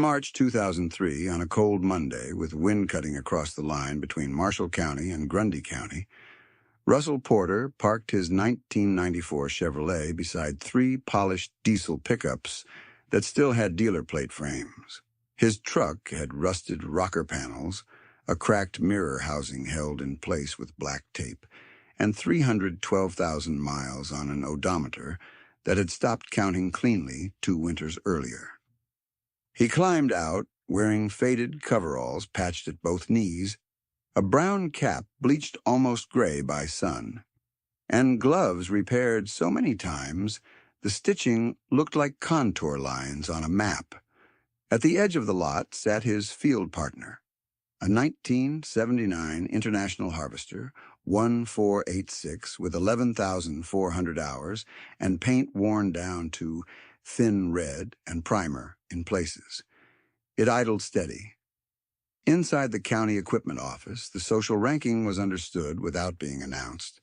March 2003, on a cold Monday with wind cutting across the line between Marshall County and Grundy County, Russell Porter parked his 1994 Chevrolet beside three polished diesel pickups that still had dealer plate frames. His truck had rusted rocker panels, a cracked mirror housing held in place with black tape, and 312,000 miles on an odometer that had stopped counting cleanly 2 winters earlier. He climbed out, wearing faded coveralls patched at both knees, a brown cap bleached almost gray by sun, and gloves repaired so many times the stitching looked like contour lines on a map. At the edge of the lot sat his field partner, a 1979 International Harvester 1486 with 11,400 hours and paint worn down to thin red and primer in places. It idled steady. Inside the county equipment office, the social ranking was understood without being announced.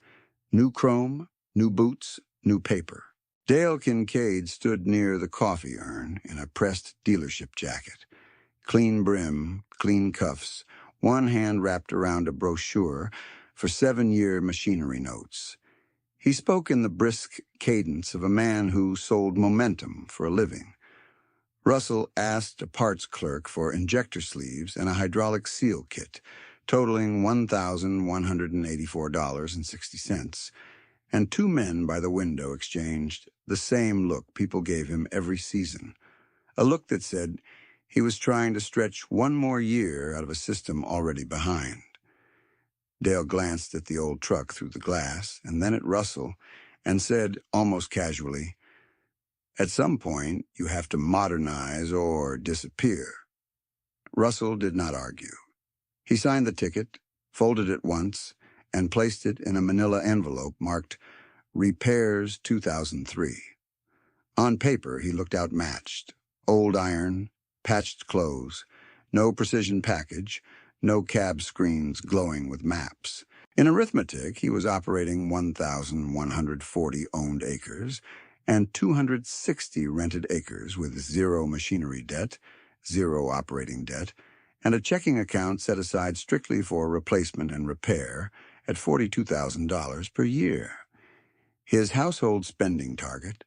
New chrome, new boots, new paper. Dale Kincaid stood near the coffee urn in a pressed dealership jacket. Clean brim, clean cuffs, one hand wrapped around a brochure for 7-year machinery notes. He spoke in the brisk cadence of a man who sold momentum for a living. Russell asked a parts clerk for injector sleeves and a hydraulic seal kit, totaling $1,184.60, and 2 men by the window exchanged the same look people gave him every season, a look that said he was trying to stretch 1 more year out of a system already behind. Dale glanced at the old truck through the glass and then at Russell and said almost casually, "At some point, you have to modernize or disappear." Russell did not argue. He signed the ticket, folded it once, and placed it in a manila envelope marked Repairs 2003. On paper, he looked outmatched. Old iron, patched clothes, no precision package, no cab screens glowing with maps. In arithmetic, he was operating 1,140 owned acres and 260 rented acres with 0 machinery debt, 0 operating debt, and a checking account set aside strictly for replacement and repair at $42,000 per year. His household spending target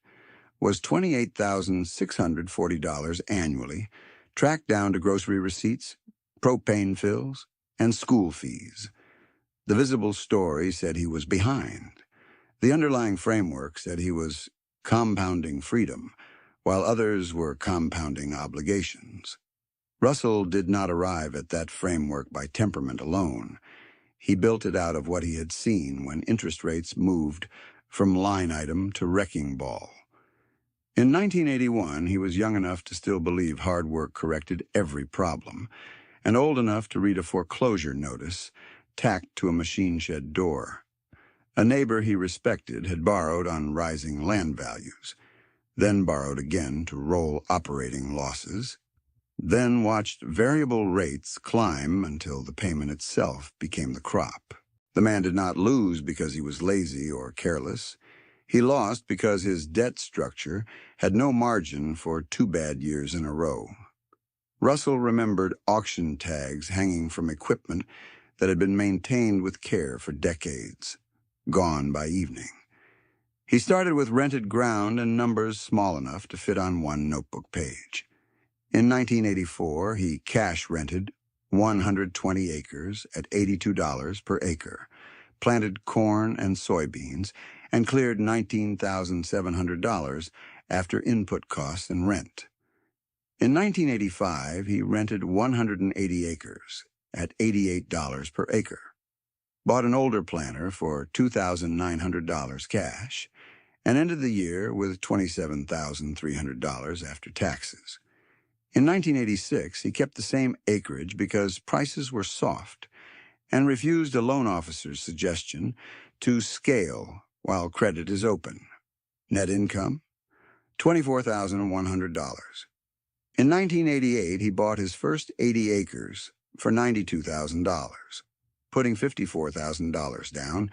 was $28,640 annually, tracked down to grocery receipts, propane fills, and school fees. The visible story said he was behind. The underlying framework said he was compounding freedom, while others were compounding obligations. Russell did not arrive at that framework by temperament alone. He built it out of what he had seen when interest rates moved from line item to wrecking ball. In 1981, he was young enough to still believe hard work corrected every problem, and old enough to read a foreclosure notice tacked to a machine shed door. A neighbor he respected had borrowed on rising land values, then borrowed again to roll operating losses, then watched variable rates climb until the payment itself became the crop. The man did not lose because he was lazy or careless. He lost because his debt structure had no margin for 2 bad years in a row. Russell remembered auction tags hanging from equipment that had been maintained with care for decades, gone by evening. He started with rented ground and numbers small enough to fit on 1 notebook page. In 1984, he cash rented 120 acres at $82 per acre, planted corn and soybeans, and cleared $19,700 after input costs and rent. In 1985, he rented 180 acres at $88 per acre, bought an older planter for $2,900 cash, and ended the year with $27,300 after taxes. In 1986, he kept the same acreage because prices were soft and refused a loan officer's suggestion to scale while credit is open. Net income, $24,100. In 1988, he bought his first 80 acres for $92,000, putting $54,000 down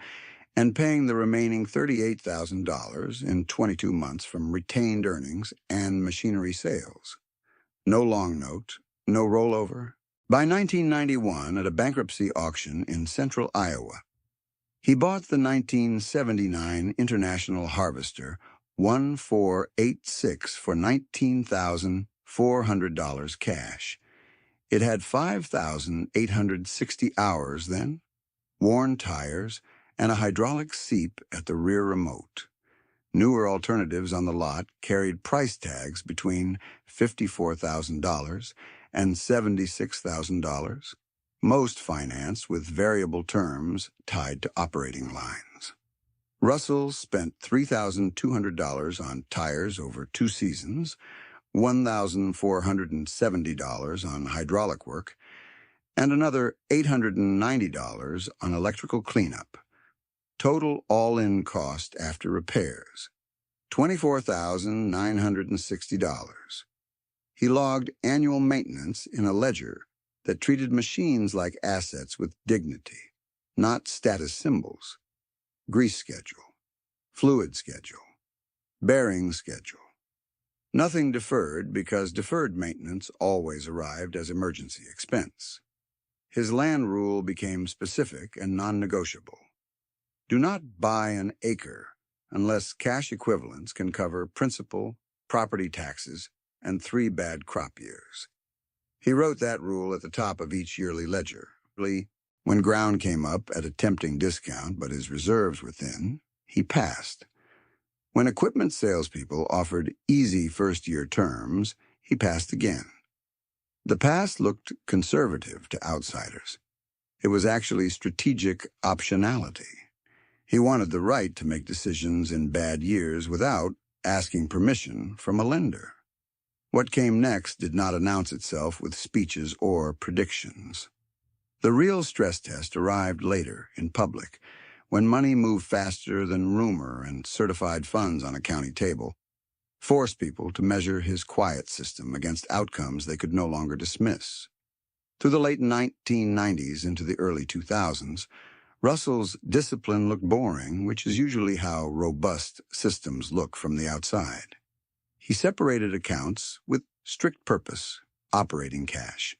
and paying the remaining $38,000 in 22 months from retained earnings and machinery sales. No long note, no rollover. By 1991, at a bankruptcy auction in central Iowa, he bought the 1979 International Harvester 1486 for $19,400 cash. It had 5,860 hours then, worn tires, and a hydraulic seat at the rear remote. Newer alternatives on the lot carried price tags between $54,000 and $76,000, most financed with variable terms tied to operating lines. Russell spent $3,200 on tires over 2 seasons, $1,470 on hydraulic work, and another $890 on electrical cleanup. Total all-in cost after repairs, $24,960. He logged annual maintenance in a ledger that treated machines like assets with dignity, not status symbols. Grease schedule, fluid schedule, bearing schedule. Nothing deferred because deferred maintenance always arrived as emergency expense. His land rule became specific and non-negotiable. Do not buy an acre unless cash equivalents can cover principal, property taxes, and 3 bad crop years. He wrote that rule at the top of each yearly ledger. When ground came up at a tempting discount but his reserves were thin, he passed. When equipment salespeople offered easy first-year terms, he passed again. The pass looked conservative to outsiders. It was actually strategic optionality. He wanted the right to make decisions in bad years without asking permission from a lender. What came next did not announce itself with speeches or predictions. The real stress test arrived later in public, when money moved faster than rumor and certified funds on a county table, forced people to measure his quiet system against outcomes they could no longer dismiss. Through the late 1990s into the early 2000s, Russell's discipline looked boring, which is usually how robust systems look from the outside. He separated accounts with strict purpose: operating cash,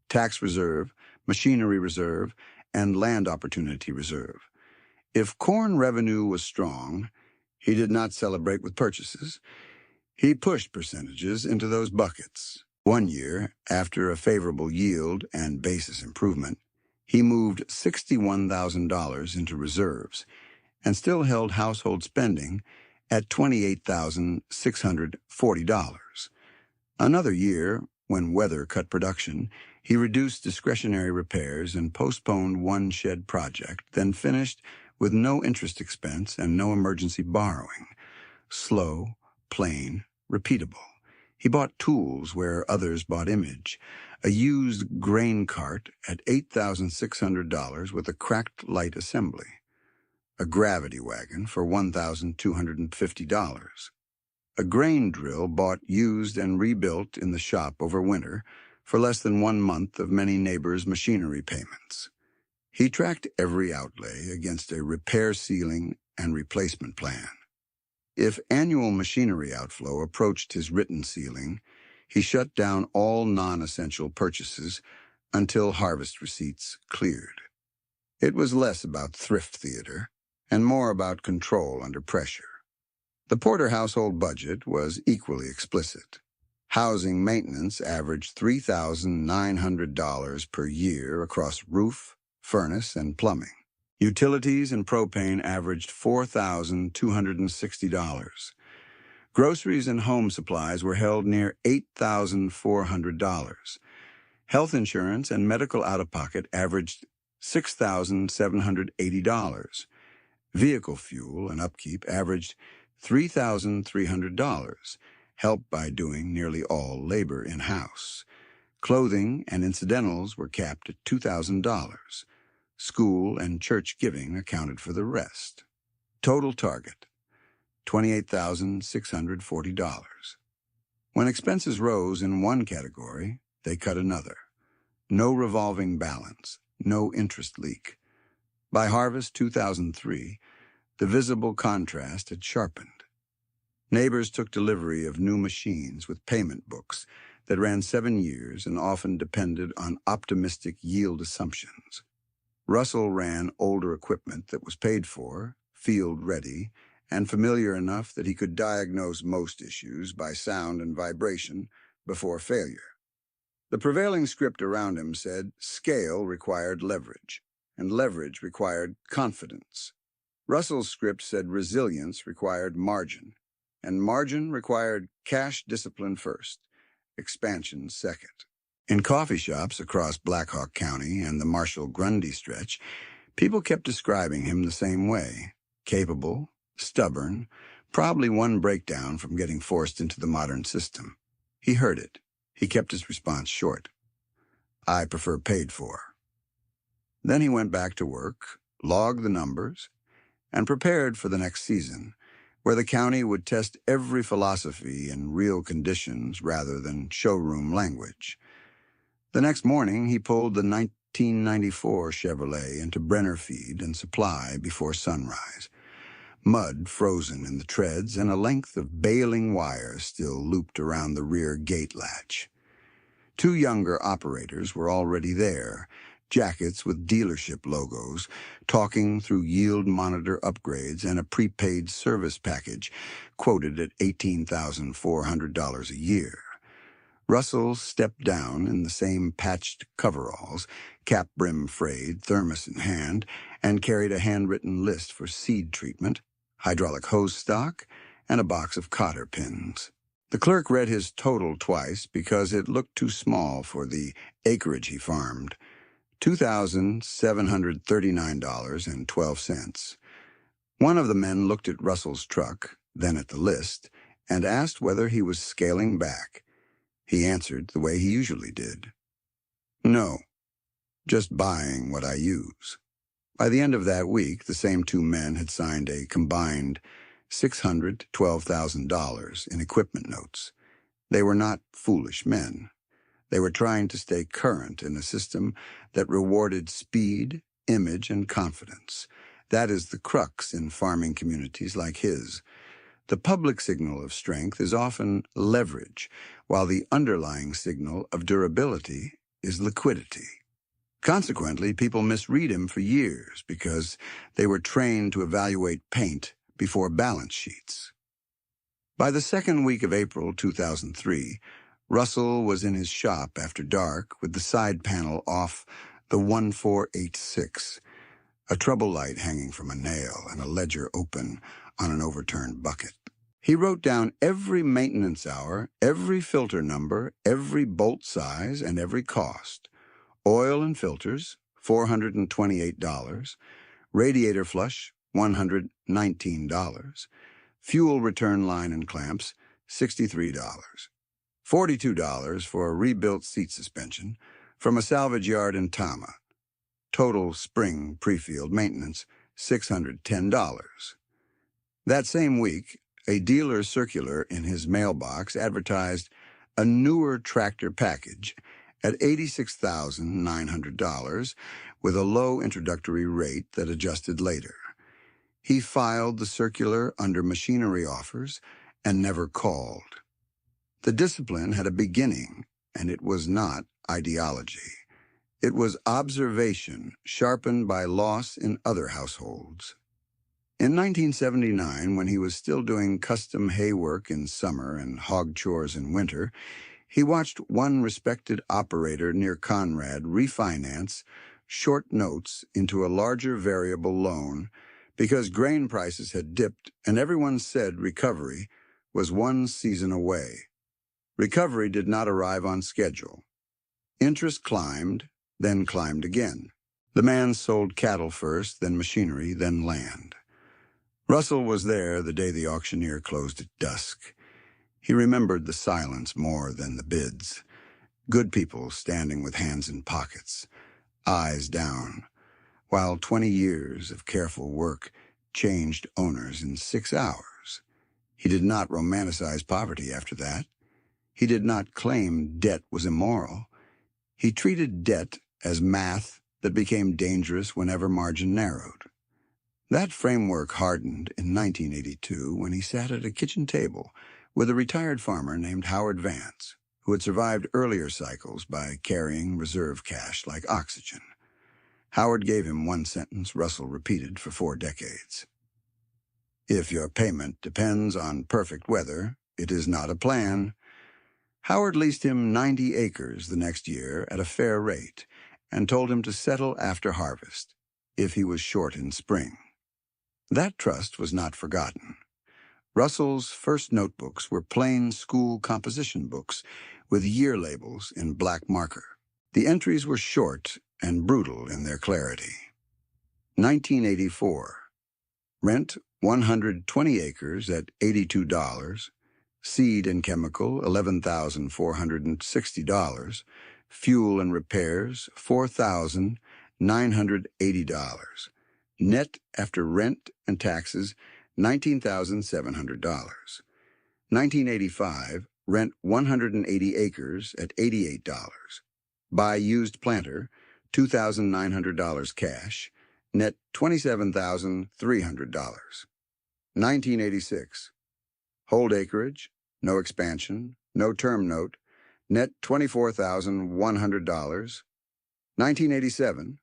tax reserve, machinery reserve, and land opportunity reserve. If corn revenue was strong, he did not celebrate with purchases. He pushed percentages into those buckets. One year, after a favorable yield and basis improvement, he moved $61,000 into reserves and still held household spending at $28,640. Another year, when weather cut production, he reduced discretionary repairs and postponed one shed project, then finished with no interest expense and no emergency borrowing. Slow, plain, repeatable. He bought tools where others bought image. A used grain cart at $8,600 with a cracked light assembly. A gravity wagon for $1,250. A grain drill bought used and rebuilt in the shop over winter for less than 1 month of many neighbors' machinery payments. He tracked every outlay against a repair ceiling and replacement plan. If annual machinery outflow approached his written ceiling, he shut down all non-essential purchases until harvest receipts cleared. It was less about thrift theater and more about control under pressure. The Porter household budget was equally explicit. Housing maintenance averaged $3,900 per year across roof, furnace, and plumbing. Utilities and propane averaged $4,260. Groceries and home supplies were held near $8,400. Health insurance and medical out-of-pocket averaged $6,780. Vehicle fuel and upkeep averaged $3,300, helped by doing nearly all labor in-house. Clothing and incidentals were capped at $2,000. School and church giving accounted for the rest. Total target, $28,640. When expenses rose in one category, they cut another. No revolving balance, no interest leak. By harvest 2003, the visible contrast had sharpened. Neighbors took delivery of new machines with payment books that ran 7 years and often depended on optimistic yield assumptions. Russell ran older equipment that was paid for, field-ready, and familiar enough that he could diagnose most issues by sound and vibration before failure. The prevailing script around him said scale required leverage, and leverage required confidence. Russell's script said resilience required margin, and margin required cash discipline first, expansion second. In coffee shops across Black Hawk County and the Marshall-Grundy stretch, people kept describing him the same way: capable, stubborn, probably one breakdown from getting forced into the modern system. He heard it. He kept his response short. I prefer paid for. Then he went back to work, logged the numbers, and prepared for the next season, where the county would test every philosophy in real conditions rather than showroom language. The next morning, he pulled the 1994 Chevrolet into Brenner Feed and Supply before sunrise. Mud frozen in the treads and a length of baling wire still looped around the rear gate latch. Two younger operators were already there, jackets with dealership logos, talking through yield monitor upgrades and a prepaid service package quoted at $18,400 a year. Russell stepped down in the same patched coveralls, cap-brim frayed, thermos in hand, and carried a handwritten list for seed treatment, hydraulic hose stock, and a box of cotter pins. The clerk read his total twice because it looked too small for the acreage he farmed: $2,739.12. One of the men looked at Russell's truck, then at the list, and asked whether he was scaling back. He answered the way he usually did. No, just buying what I use. By the end of that week, the same two men had signed a combined $600 to $12,000 in equipment notes. They were not foolish men. They were trying to stay current in a system that rewarded speed, image, and confidence. That is the crux in farming communities like his. The public signal of strength is often leverage, while the underlying signal of durability is liquidity. Consequently, people misread him for years because they were trained to evaluate paint before balance sheets. By the second week of April 2003, Russell was in his shop after dark with the side panel off the 1486, a trouble light hanging from a nail and a ledger open on an overturned bucket. He wrote down every maintenance hour, every filter number, every bolt size, and every cost. Oil and filters, $428. Radiator flush, $119. Fuel return line and clamps, $63. $42 for a rebuilt seat suspension from a salvage yard in Tama. Total spring pre-field maintenance, $610. That same week, a dealer circular in his mailbox advertised a newer tractor package at $86,900 with a low introductory rate that adjusted later. He filed the circular under machinery offers and never called. The discipline had a beginning, and it was not ideology. It was observation sharpened by loss in other households. In 1979, when he was still doing custom hay work in summer and hog chores in winter, he watched one respected operator near Conrad refinance short notes into a larger variable loan because grain prices had dipped and everyone said recovery was one season away. Recovery did not arrive on schedule. Interest climbed, then climbed again. The man sold cattle first, then machinery, then land. Russell was there the day the auctioneer closed at dusk. He remembered the silence more than the bids. Good people standing with hands in pockets, eyes down, while 20 years of careful work changed owners in 6 hours. He did not romanticize poverty after that. He did not claim debt was immoral. He treated debt as math that became dangerous whenever margin narrowed. That framework hardened in 1982 when he sat at a kitchen table with a retired farmer named Howard Vance, who had survived earlier cycles by carrying reserve cash like oxygen. Howard gave him one sentence Russell repeated for 4 decades. "If your payment depends on perfect weather, it is not a plan." Howard leased him 90 acres the next year at a fair rate and told him to settle after harvest, if he was short in spring. That trust was not forgotten. Russell's first notebooks were plain school composition books with year labels in black marker. The entries were short and brutal in their clarity. 1984. Rent 120 acres at $82. Seed and chemical, $11,460. Fuel and repairs, $4,980. Net after rent and taxes, $19,700. 1985, rent 180 acres at $88. Buy used planter, $2,900 cash. Net $27,300. 1986, hold acreage, no expansion, no term note, net $24,100. 1987,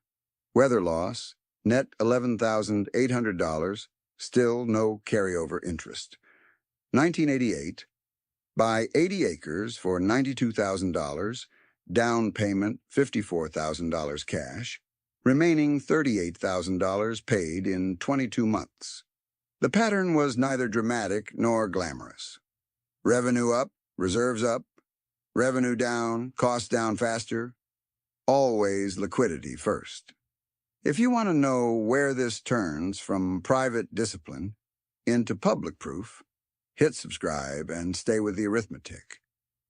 weather loss, net $11,800, still no carryover interest. 1988, buy 80 acres for $92,000, down payment $54,000 cash, remaining $38,000 paid in 22 months. The pattern was neither dramatic nor glamorous. Revenue up, reserves up, revenue down, costs down faster, always liquidity first. If you want to know where this turns from private discipline into public proof, hit subscribe and stay with the arithmetic,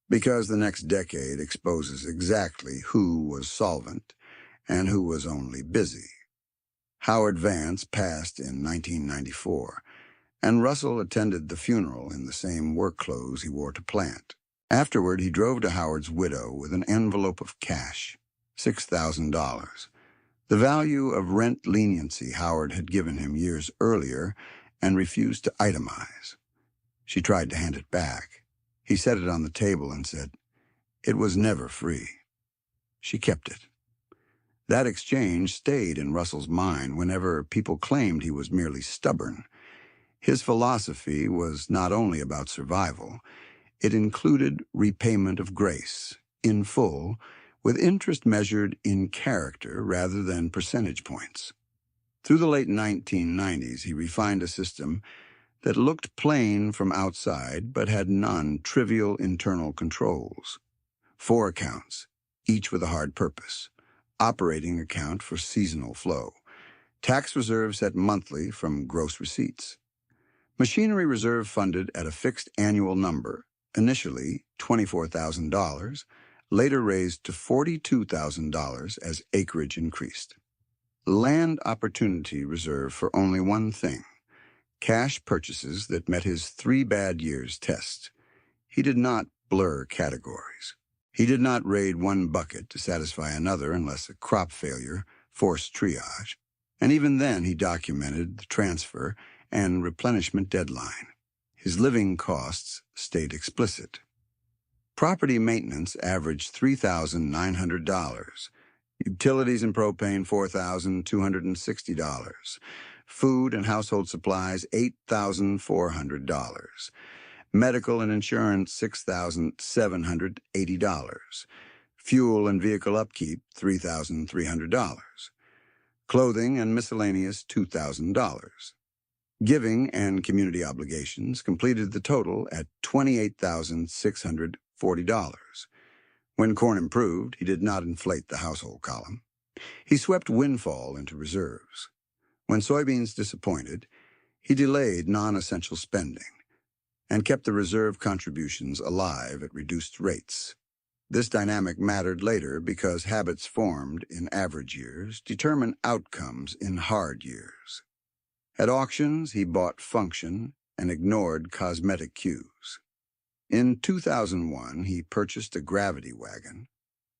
because the next decade exposes exactly who was solvent and who was only busy. Howard Vance passed in 1994, and Russell attended the funeral in the same work clothes he wore to plant. Afterward, he drove to Howard's widow with an envelope of cash, $6,000, the value of rent leniency Howard had given him years earlier and refused to itemize. She tried to hand it back. He set it on the table and said, "It was never free." She kept it. That exchange stayed in Russell's mind whenever people claimed he was merely stubborn. His philosophy was not only about survival, it included repayment of grace, in full, with interest measured in character rather than percentage points. Through the late 1990s, he refined a system that looked plain from outside but had non-trivial internal controls. 4 accounts, each with a hard purpose. Operating account for seasonal flow. Tax reserve set monthly from gross receipts. Machinery reserve funded at a fixed annual number, initially $24,000, later raised to $42,000 as acreage increased. Land opportunity reserve for only one thing, cash purchases that met his 3 bad years test. He did not blur categories. He did not raid one bucket to satisfy another unless a crop failure forced triage, and even then he documented the transfer and replenishment deadline. His living costs stayed explicit. Property maintenance averaged $3,900. Utilities and propane, $4,260. Food and household supplies, $8,400. Medical and insurance, $6,780. Fuel and vehicle upkeep, $3,300. Clothing and miscellaneous, $2,000. Giving and community obligations completed the total at $28,640. When corn improved, he did not inflate the household column. He swept windfall into reserves. When soybeans disappointed, he delayed non-essential spending and kept the reserve contributions alive at reduced rates. This dynamic mattered later because habits formed in average years determine outcomes in hard years. At auctions, he bought function and ignored cosmetic cues. In 2001, he purchased a gravity wagon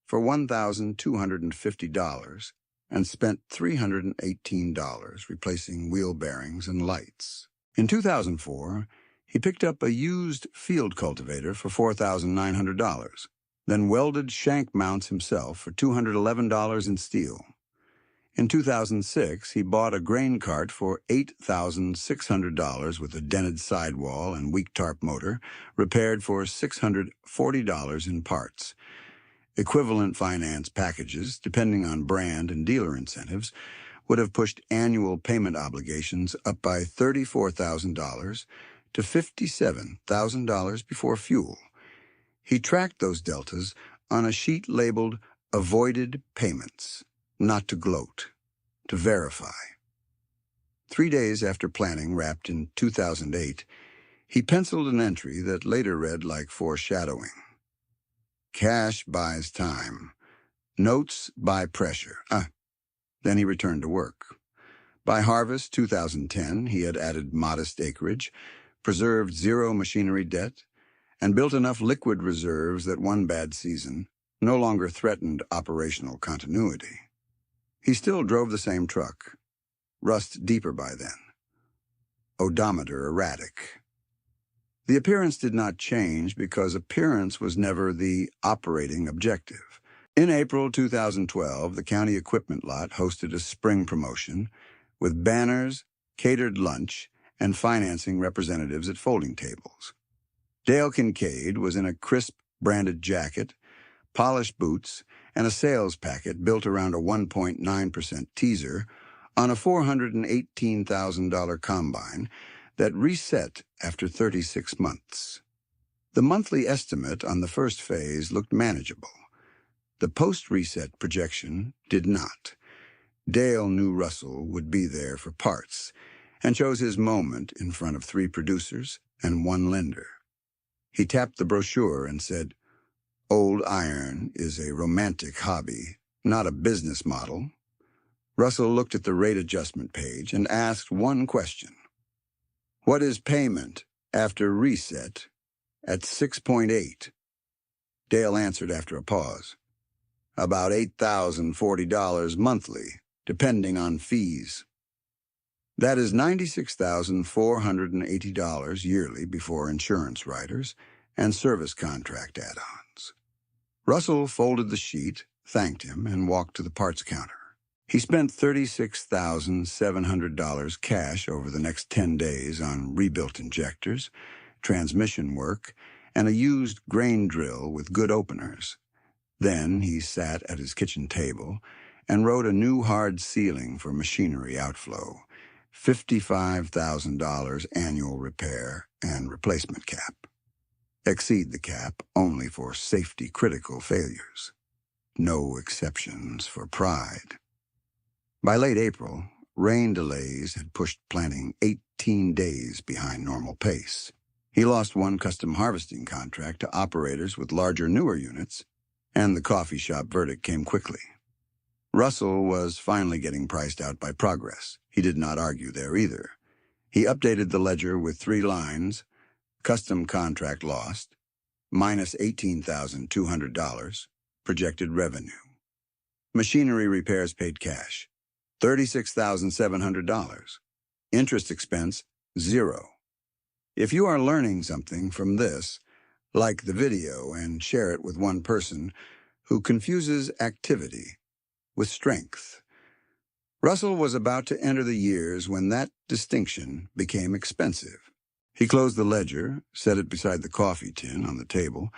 for $1,250 and spent $318 replacing wheel bearings and lights. In 2004, he picked up a used field cultivator for $4,900. then welded shank mounts himself for $211 in steel. In 2006, he bought a grain cart for $8,600 with a dented sidewall and weak tarp motor, repaired for $640 in parts. Equivalent finance packages, depending on brand and dealer incentives, would have pushed annual payment obligations up by $34,000 to $57,000 before fuel. He tracked those deltas on a sheet labeled Avoided Payments, not to gloat, to verify. 3 days after planning wrapped in 2008, he penciled an entry that later read like foreshadowing. Cash buys time. Notes buy pressure. Then he returned to work. By harvest 2010, he had added modest acreage, preserved zero machinery debt, and built enough liquid reserves that one bad season no longer threatened operational continuity. He still drove the same truck, rust deeper by then, odometer erratic. The appearance did not change because appearance was never the operating objective. In April 2012, the county equipment lot hosted a spring promotion with banners, catered lunch, and financing representatives at folding tables. Dale Kincaid was in a crisp branded jacket, polished boots, and a sales packet built around a 1.9% teaser on a $418,000 combine that reset after 36 months. The monthly estimate on the first phase looked manageable. The post-reset projection did not. Dale knew Russell would be there for parts and chose his moment in front of 3 producers and 1 lender. He tapped the brochure and said, "Old iron is a romantic hobby, not a business model." Russell looked at the rate adjustment page and asked one question. "What is payment after reset at 6.8? Dale answered after a pause. "About $8,040 monthly, depending on fees." That is $96,480 yearly before insurance riders and service contract add-ons. Russell folded the sheet, thanked him, and walked to the parts counter. He spent $36,700 cash over the next 10 days on rebuilt injectors, transmission work, and a used grain drill with good openers. Then he sat at his kitchen table and wrote a new hard ceiling for machinery outflow, $55,000 annual repair and replacement cap. Exceed the cap only for safety-critical failures. No exceptions for pride. By late April, rain delays had pushed planting 18 days behind normal pace. He lost 1 custom harvesting contract to operators with larger, newer units, and the coffee shop verdict came quickly. Russell was finally getting priced out by progress. He did not argue there either. He updated the ledger with 3 lines: custom contract lost, minus $18,200, projected revenue. Machinery repairs paid cash, $36,700. Interest expense, 0. If you are learning something from this, like the video and share it with one person who confuses activity with strength. Russell was about to enter the years when that distinction became expensive. He closed the ledger, set it beside the coffee tin on the table,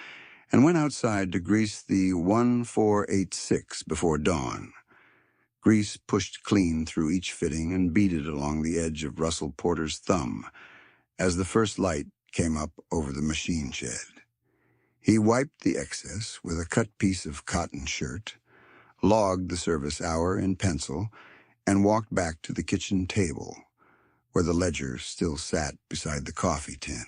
and went outside to grease the 1486 before dawn. Grease pushed clean through each fitting and beaded along the edge of Russell Porter's thumb as the first light came up over the machine shed. He wiped the excess with a cut piece of cotton shirt, logged the service hour in pencil, and walked back to the kitchen table, where the ledger still sat beside the coffee tin.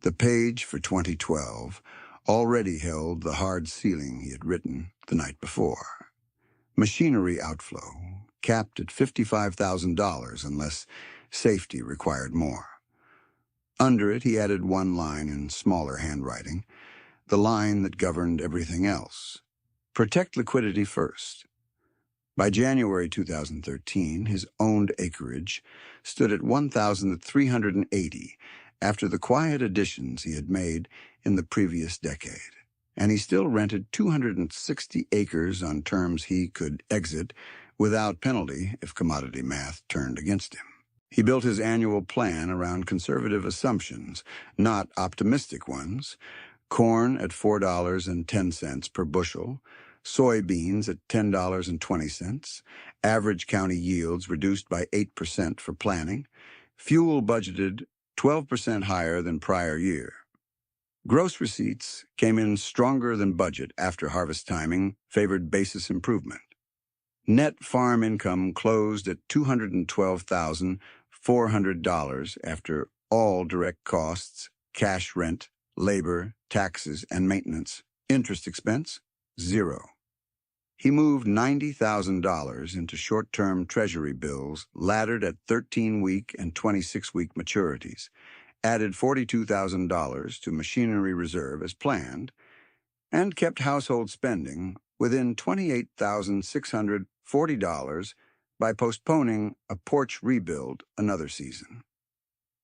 The page for 2012 already held the hard ceiling he had written the night before. Machinery outflow, capped at $55,000 unless safety required more. Under it, he added 1 line in smaller handwriting, the line that governed everything else. Protect liquidity first. By January 2013, his owned acreage stood at 1,380 after the quiet additions he had made in the previous decade. and he still rented 260 acres on terms he could exit without penalty if commodity math turned against him. He built his annual plan around conservative assumptions, not optimistic ones. Corn at $4.10 per bushel, soybeans at $10.20, average county yields reduced by 8% for planning, fuel budgeted 12% higher than prior year. Gross receipts came in stronger than budget after harvest timing favored basis improvement. Net farm income closed at $212,400 after all direct costs, cash rent, labor, taxes, and maintenance. Interest expense, zero. He moved $90,000 into short-term treasury bills laddered at 13-week and 26-week maturities, added $42,000 to machinery reserve as planned, and kept household spending within $28,640 by postponing a porch rebuild another season.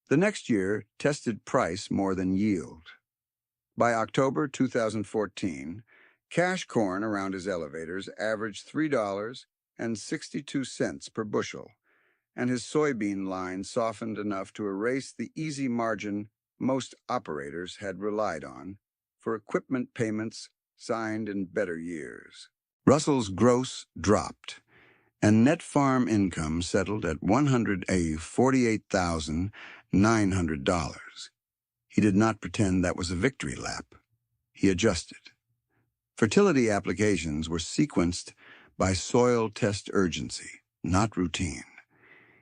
The next year tested price more than yield. By October 2014, cash corn around his elevators averaged $3.62 per bushel, and his soybean line softened enough to erase the easy margin most operators had relied on for equipment payments signed in better years. Russell's gross dropped, and net farm income settled at $148,900. He did not pretend that was a victory lap. He adjusted. Fertility applications were sequenced by soil test urgency, not routine.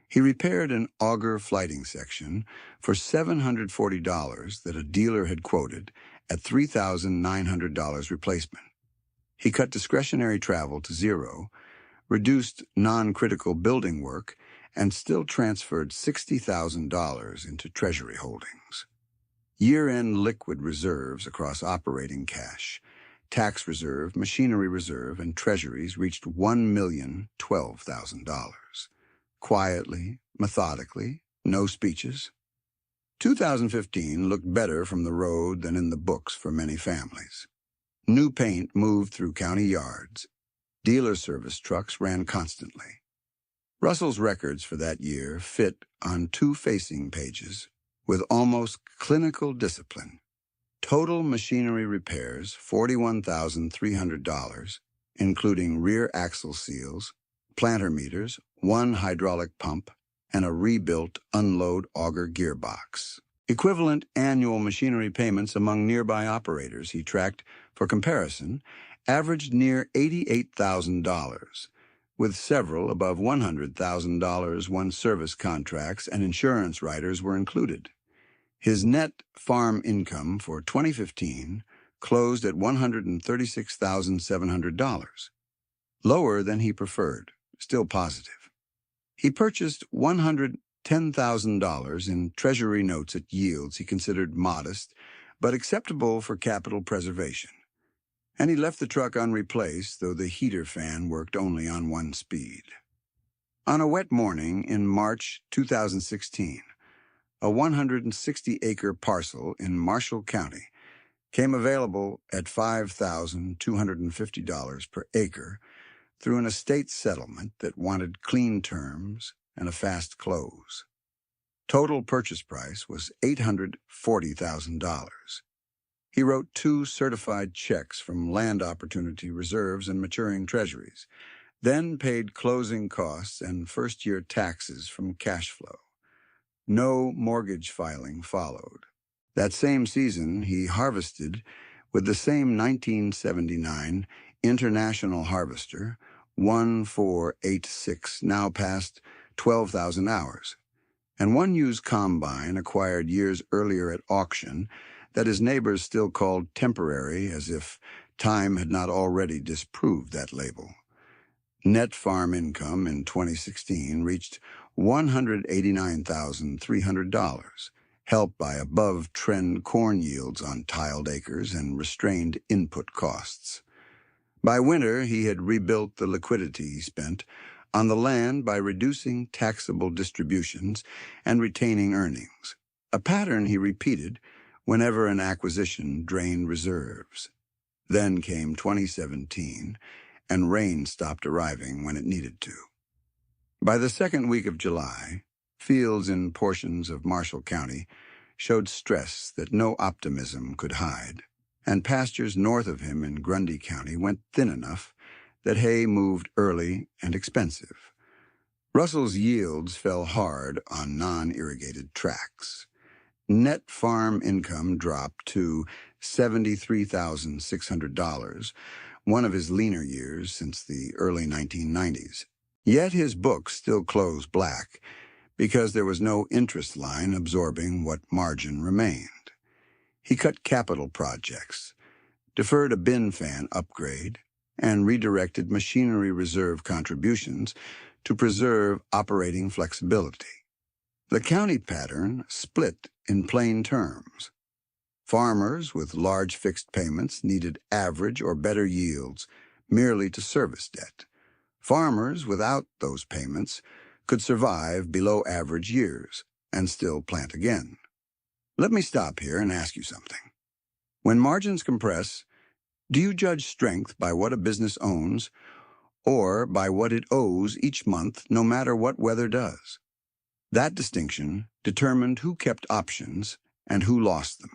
He repaired an auger flighting section for $740 that a dealer had quoted at $3,900 replacement. He cut discretionary travel to zero, reduced non-critical building work, and still transferred $60,000 into treasury holdings. Year-end liquid reserves across operating cash, tax reserve, machinery reserve, and treasuries reached $1,012,000. Quietly, methodically, no speeches. 2015 looked better from the road than in the books for many families. New paint moved through county yards. Dealer service trucks ran constantly. Russell's records for that year fit on two facing pages with almost clinical discipline. Total machinery repairs, $41,300, including rear axle seals, planter meters, one hydraulic pump, and a rebuilt unload auger gearbox. Equivalent annual machinery payments among nearby operators he tracked for comparison averaged near $88,000, with several above $100,000 once service contracts and insurance riders were included. His net farm income for 2015 closed at $136,700, lower than he preferred, still positive. He purchased $110,000 in treasury notes at yields he considered modest but acceptable for capital preservation. And he left the truck unreplaced, though the heater fan worked only on one speed. On a wet morning in March 2016, a 160-acre parcel in Marshall County came available at $5,250 per acre through an estate settlement that wanted clean terms and a fast close. Total purchase price was $840,000. He wrote 2 certified checks from land opportunity reserves and maturing treasuries, then paid closing costs and first-year taxes from cash flow. No mortgage filing followed. That same season, he harvested with the same 1979 International Harvester, 1486, now past 12,000 hours, and one used combine acquired years earlier at auction that his neighbors still called temporary, as if time had not already disproved that label. Net farm income in 2016 reached $189,300, helped by above-trend corn yields on tiled acres and restrained input costs. By winter, he had rebuilt the liquidity he spent on the land by reducing taxable distributions and retaining earnings, a pattern he repeated whenever an acquisition drained reserves. Then came 2017, and rain stopped arriving when it needed to. By the second week of July, fields in portions of Marshall County showed stress that no optimism could hide, and pastures north of him in Grundy County went thin enough that hay moved early and expensive. Russell's yields fell hard on non-irrigated tracts. Net farm income dropped to $73,600, one of his leaner years since the early 1990s. Yet his books still closed black because there was no interest line absorbing what margin remained. He cut capital projects, deferred a bin fan upgrade, and redirected machinery reserve contributions to preserve operating flexibility. The county pattern split in plain terms. Farmers with large fixed payments needed average or better yields merely to service debt. Farmers without those payments could survive below average years and still plant again. Let me stop here and ask you something. When margins compress, do you judge strength by what a business owns or by what it owes each month, no matter what weather does? That distinction determined who kept options and who lost them.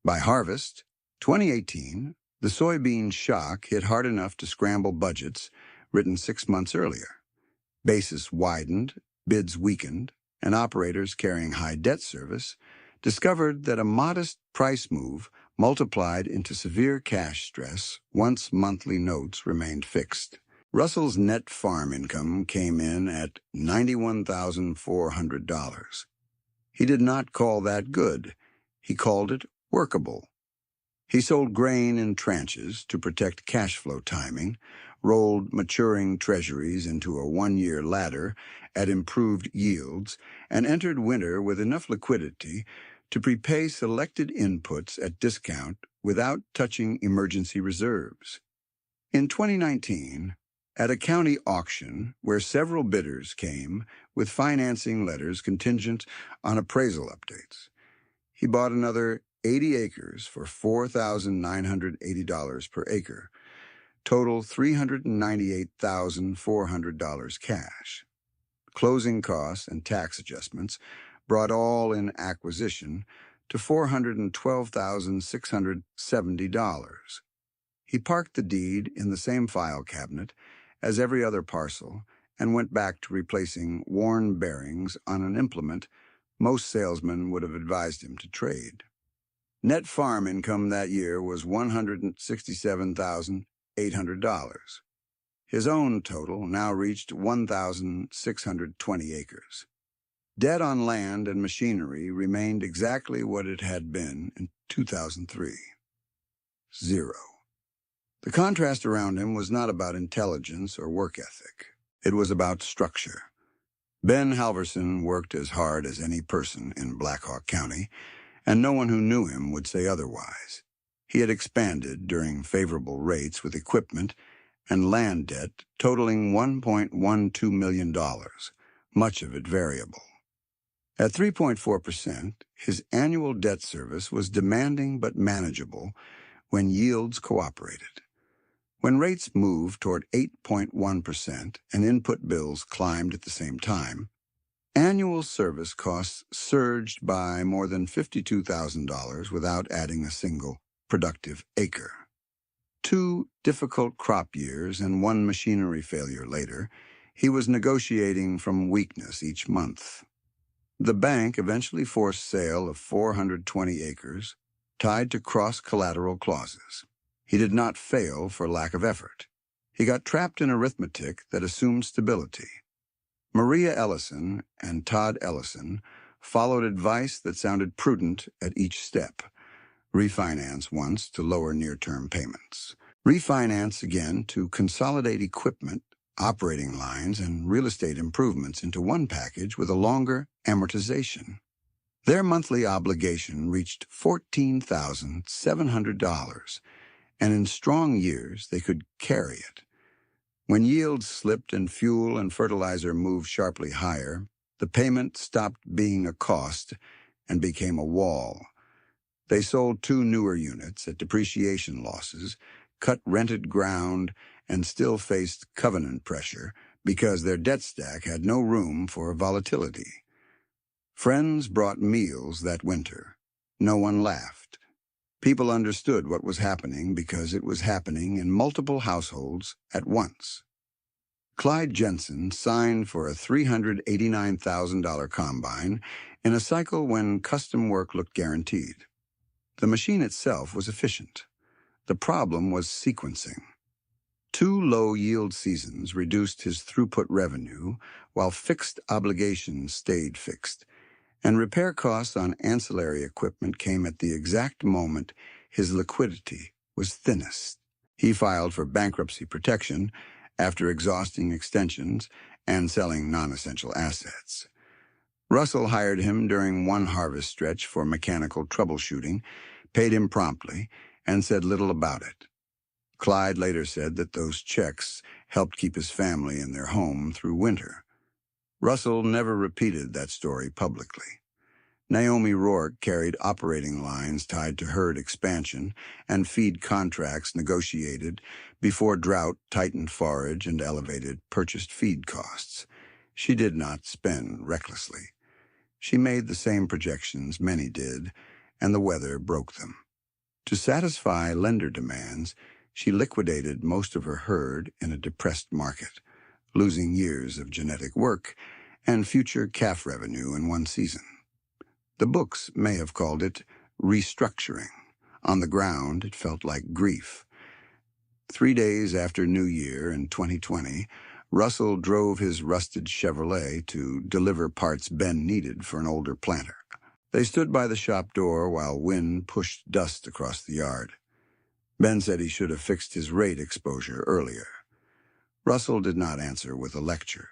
By harvest, 2018, the soybean shock hit hard enough to scramble budgets written 6 months earlier. Basis widened, bids weakened, and operators carrying high debt service discovered that a modest price move multiplied into severe cash stress once monthly notes remained fixed. Russell's net farm income came in at $91,400. He did not call that good. He called it workable. He sold grain in tranches to protect cash flow timing, rolled maturing treasuries into a one-year ladder at improved yields, and entered winter with enough liquidity to prepay selected inputs at discount without touching emergency reserves. In 2019, at a county auction where several bidders came with financing letters contingent on appraisal updates, he bought another 80 acres for $4,980 per acre, total $398,400 cash. Closing costs and tax adjustments brought all-in acquisition to $412,670. He parked the deed in the same file cabinet as every other parcel and went back to replacing worn bearings on an implement most salesmen would have advised him to trade. Net farm income that year was $167,800. His own total now reached 1,620 acres. Debt on land and machinery remained exactly what it had been in 2003. Zero. The contrast around him was not about intelligence or work ethic. It was about structure. Ben Halverson worked as hard as any person in Black Hawk County, and no one who knew him would say otherwise. He had expanded during favorable rates with equipment and land debt totaling $1.12 million, much of it variable. At 3.4%, his annual debt service was demanding but manageable when yields cooperated. When rates moved toward 8.1% and input bills climbed at the same time, annual service costs surged by more than $52,000 without adding a single productive acre. 2 difficult crop years and 1 machinery failure later, he was negotiating from weakness each month. The bank eventually forced sale of 420 acres, tied to cross-collateral clauses. He did not fail for lack of effort. He got trapped in arithmetic that assumed stability. Maria Ellison and Todd Ellison followed advice that sounded prudent at each step. Refinance once to lower near-term payments. Refinance again to consolidate equipment, operating lines, and real estate improvements into one package with a longer amortization. Their monthly obligation reached $14,700, and in strong years they could carry it. When yields slipped and fuel and fertilizer moved sharply higher, the payment stopped being a cost and became a wall. They sold two newer units at depreciation losses, cut rented ground, and still faced covenant pressure because their debt stack had no room for volatility. Friends brought meals that winter. No one laughed. People understood what was happening because it was happening in multiple households at once. Clyde Jensen signed for a $389,000 combine in a cycle when custom work looked guaranteed. The machine itself was efficient. The problem was sequencing. Two low-yield seasons reduced his throughput revenue while fixed obligations stayed fixed, and repair costs on ancillary equipment came at the exact moment his liquidity was thinnest. He filed for bankruptcy protection after exhausting extensions and selling non-essential assets. Russell hired him during one harvest stretch for mechanical troubleshooting, paid him promptly, and said little about it. Clyde later said that those checks helped keep his family in their home through winter. Russell never repeated that story publicly. Naomi Rourke carried operating lines tied to herd expansion and feed contracts negotiated before drought tightened forage and elevated purchased feed costs. She did not spend recklessly. She made the same projections many did, and the weather broke them. To satisfy lender demands, she liquidated most of her herd in a depressed market, losing years of genetic work and future calf revenue in one season. The books may have called it restructuring. On the ground, it felt like grief. 3 days after New Year in 2020, Russell drove his rusted Chevrolet to deliver parts Ben needed for an older planter. They stood by the shop door while wind pushed dust across the yard. Ben said he should have fixed his rate exposure earlier. Russell did not answer with a lecture.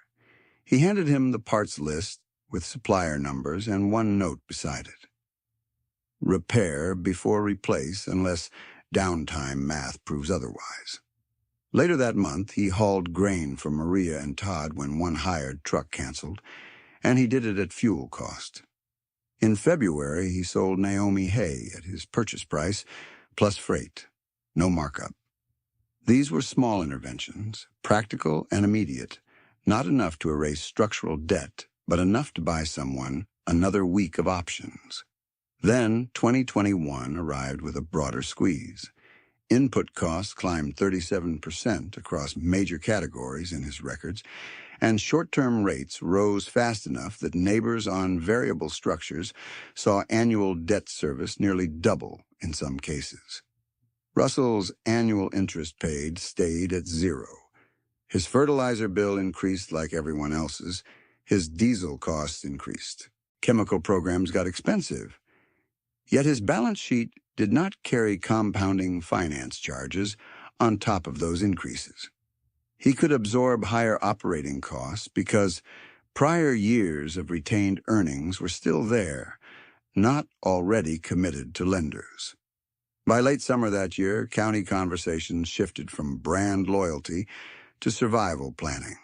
He handed him the parts list with supplier numbers and one note beside it. Repair before replace unless downtime math proves otherwise. Later that month, he hauled grain for Maria and Todd when one hired truck canceled, and he did it at fuel cost. In February, he sold Naomi hay at his purchase price, plus freight. No markup. These were small interventions, practical and immediate, not enough to erase structural debt, but enough to buy someone another week of options. Then 2021 arrived with a broader squeeze. Input costs climbed 37% across major categories in his records, and short-term rates rose fast enough that neighbors on variable structures saw annual debt service nearly double in some cases. Russell's annual interest paid stayed at zero. His fertilizer bill increased like everyone else's. His diesel costs increased. Chemical programs got expensive. Yet his balance sheet did not carry compounding finance charges on top of those increases. He could absorb higher operating costs because prior years of retained earnings were still there, not already committed to lenders. By late summer that year, county conversations shifted from brand loyalty to survival planning.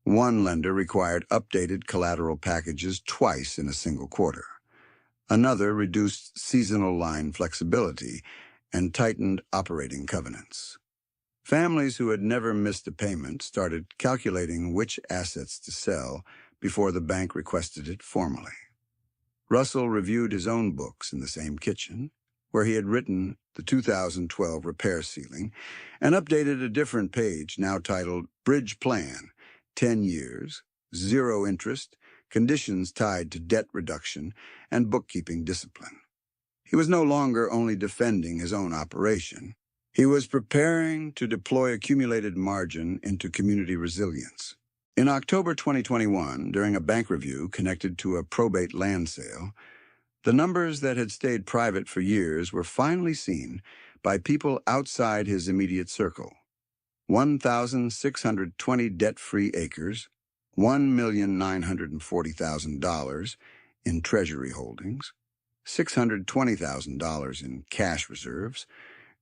One lender required updated collateral packages twice in a single quarter. Another reduced seasonal line flexibility and tightened operating covenants. Families who had never missed a payment started calculating which assets to sell before the bank requested it formally. Russell reviewed his own books in the same kitchen, where he had written the 2012 repair ceiling, and updated a different page now titled Bridge Plan, 10 years, zero interest, conditions tied to debt reduction, and bookkeeping discipline. He was no longer only defending his own operation. He was preparing to deploy accumulated margin into community resilience. In October 2021, during a bank review connected to a probate land sale, the numbers that had stayed private for years were finally seen by people outside his immediate circle. 1,620 debt-free acres, $1,940,000 in treasury holdings, $620,000 in cash reserves,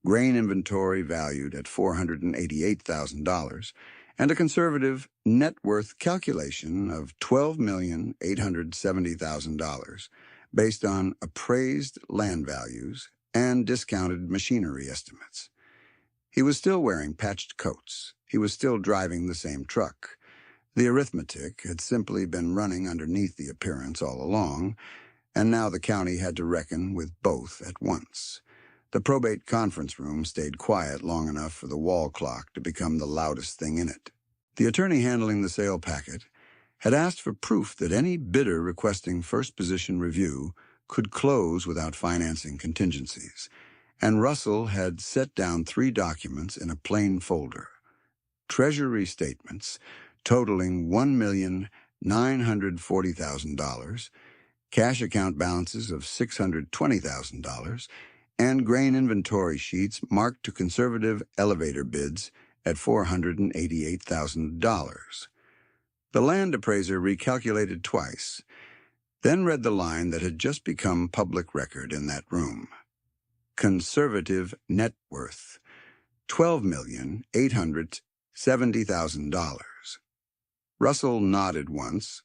grain inventory valued at $488,000, and a conservative net worth calculation of $12,870,000, based on appraised land values and discounted machinery estimates. He was still wearing patched coats. He was still driving the same truck. The arithmetic had simply been running underneath the appearance all along, and now the county had to reckon with both at once. The probate conference room stayed quiet long enough for the wall clock to become the loudest thing in it. The attorney handling the sale packet had asked for proof that any bidder requesting first position review could close without financing contingencies, and Russell had set down 3 documents in a plain folder: treasury statements totaling $1,940,000, cash account balances of $620,000, and grain inventory sheets marked to conservative elevator bids at $488,000. The land appraiser recalculated twice, then read the line that had just become public record in that room. Conservative net worth, $12,870,000. Russell nodded once,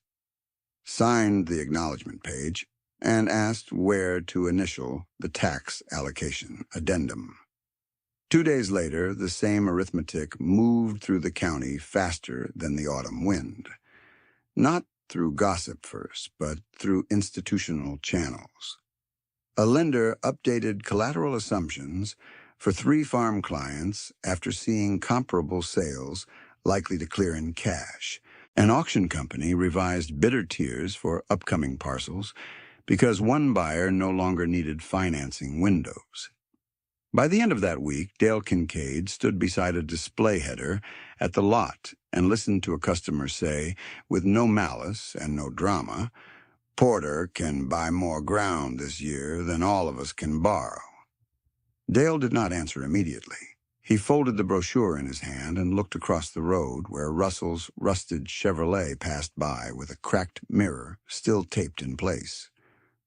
signed the acknowledgement page, and asked where to initial the tax allocation addendum. 2 days later, the same arithmetic moved through the county faster than the autumn wind. Not through gossip first, but through institutional channels. A lender updated collateral assumptions for 3 farm clients after seeing comparable sales likely to clear in cash. An auction company revised bidder tiers for upcoming parcels because one buyer no longer needed financing windows. By the end of that week, Dale Kincaid stood beside a display header at the lot and listened to a customer say, with no malice and no drama, "Porter can buy more ground this year than all of us can borrow." Dale did not answer immediately. He folded the brochure in his hand and looked across the road where Russell's rusted Chevrolet passed by with a cracked mirror still taped in place.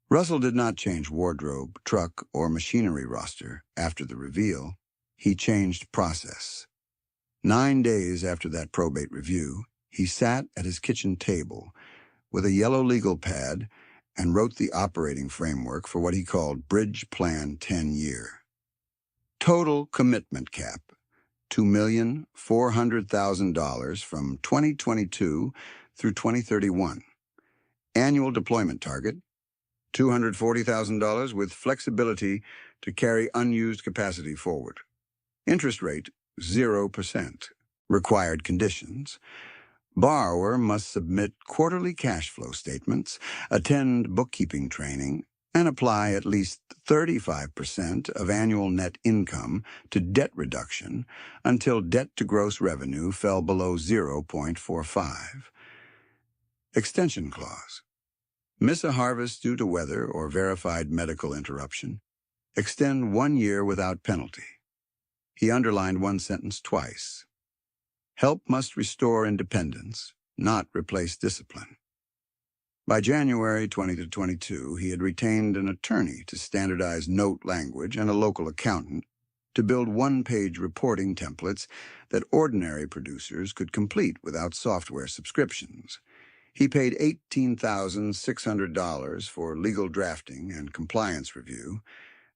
Russell did not change wardrobe, truck, or machinery roster after the reveal. He changed process. 9 days after that probate review, he sat at his kitchen table with a yellow legal pad and wrote the operating framework for what he called Bridge Plan 10-year. Total commitment cap, $2,400,000 from 2022 through 2031. Annual deployment target, $240,000 with flexibility to carry unused capacity forward. Interest rate, 0%. Required conditions: borrower must submit quarterly cash flow statements, attend bookkeeping training, and apply at least 35% of annual net income to debt reduction until debt to gross revenue fell below 0.45. Extension clause: miss a harvest due to weather or verified medical interruption, extend 1 year without penalty. He underlined one sentence twice. Help must restore independence, not replace discipline. By January 2022, he had retained an attorney to standardize note language and a local accountant to build one-page reporting templates that ordinary producers could complete without software subscriptions. He paid $18,600 for legal drafting and compliance review,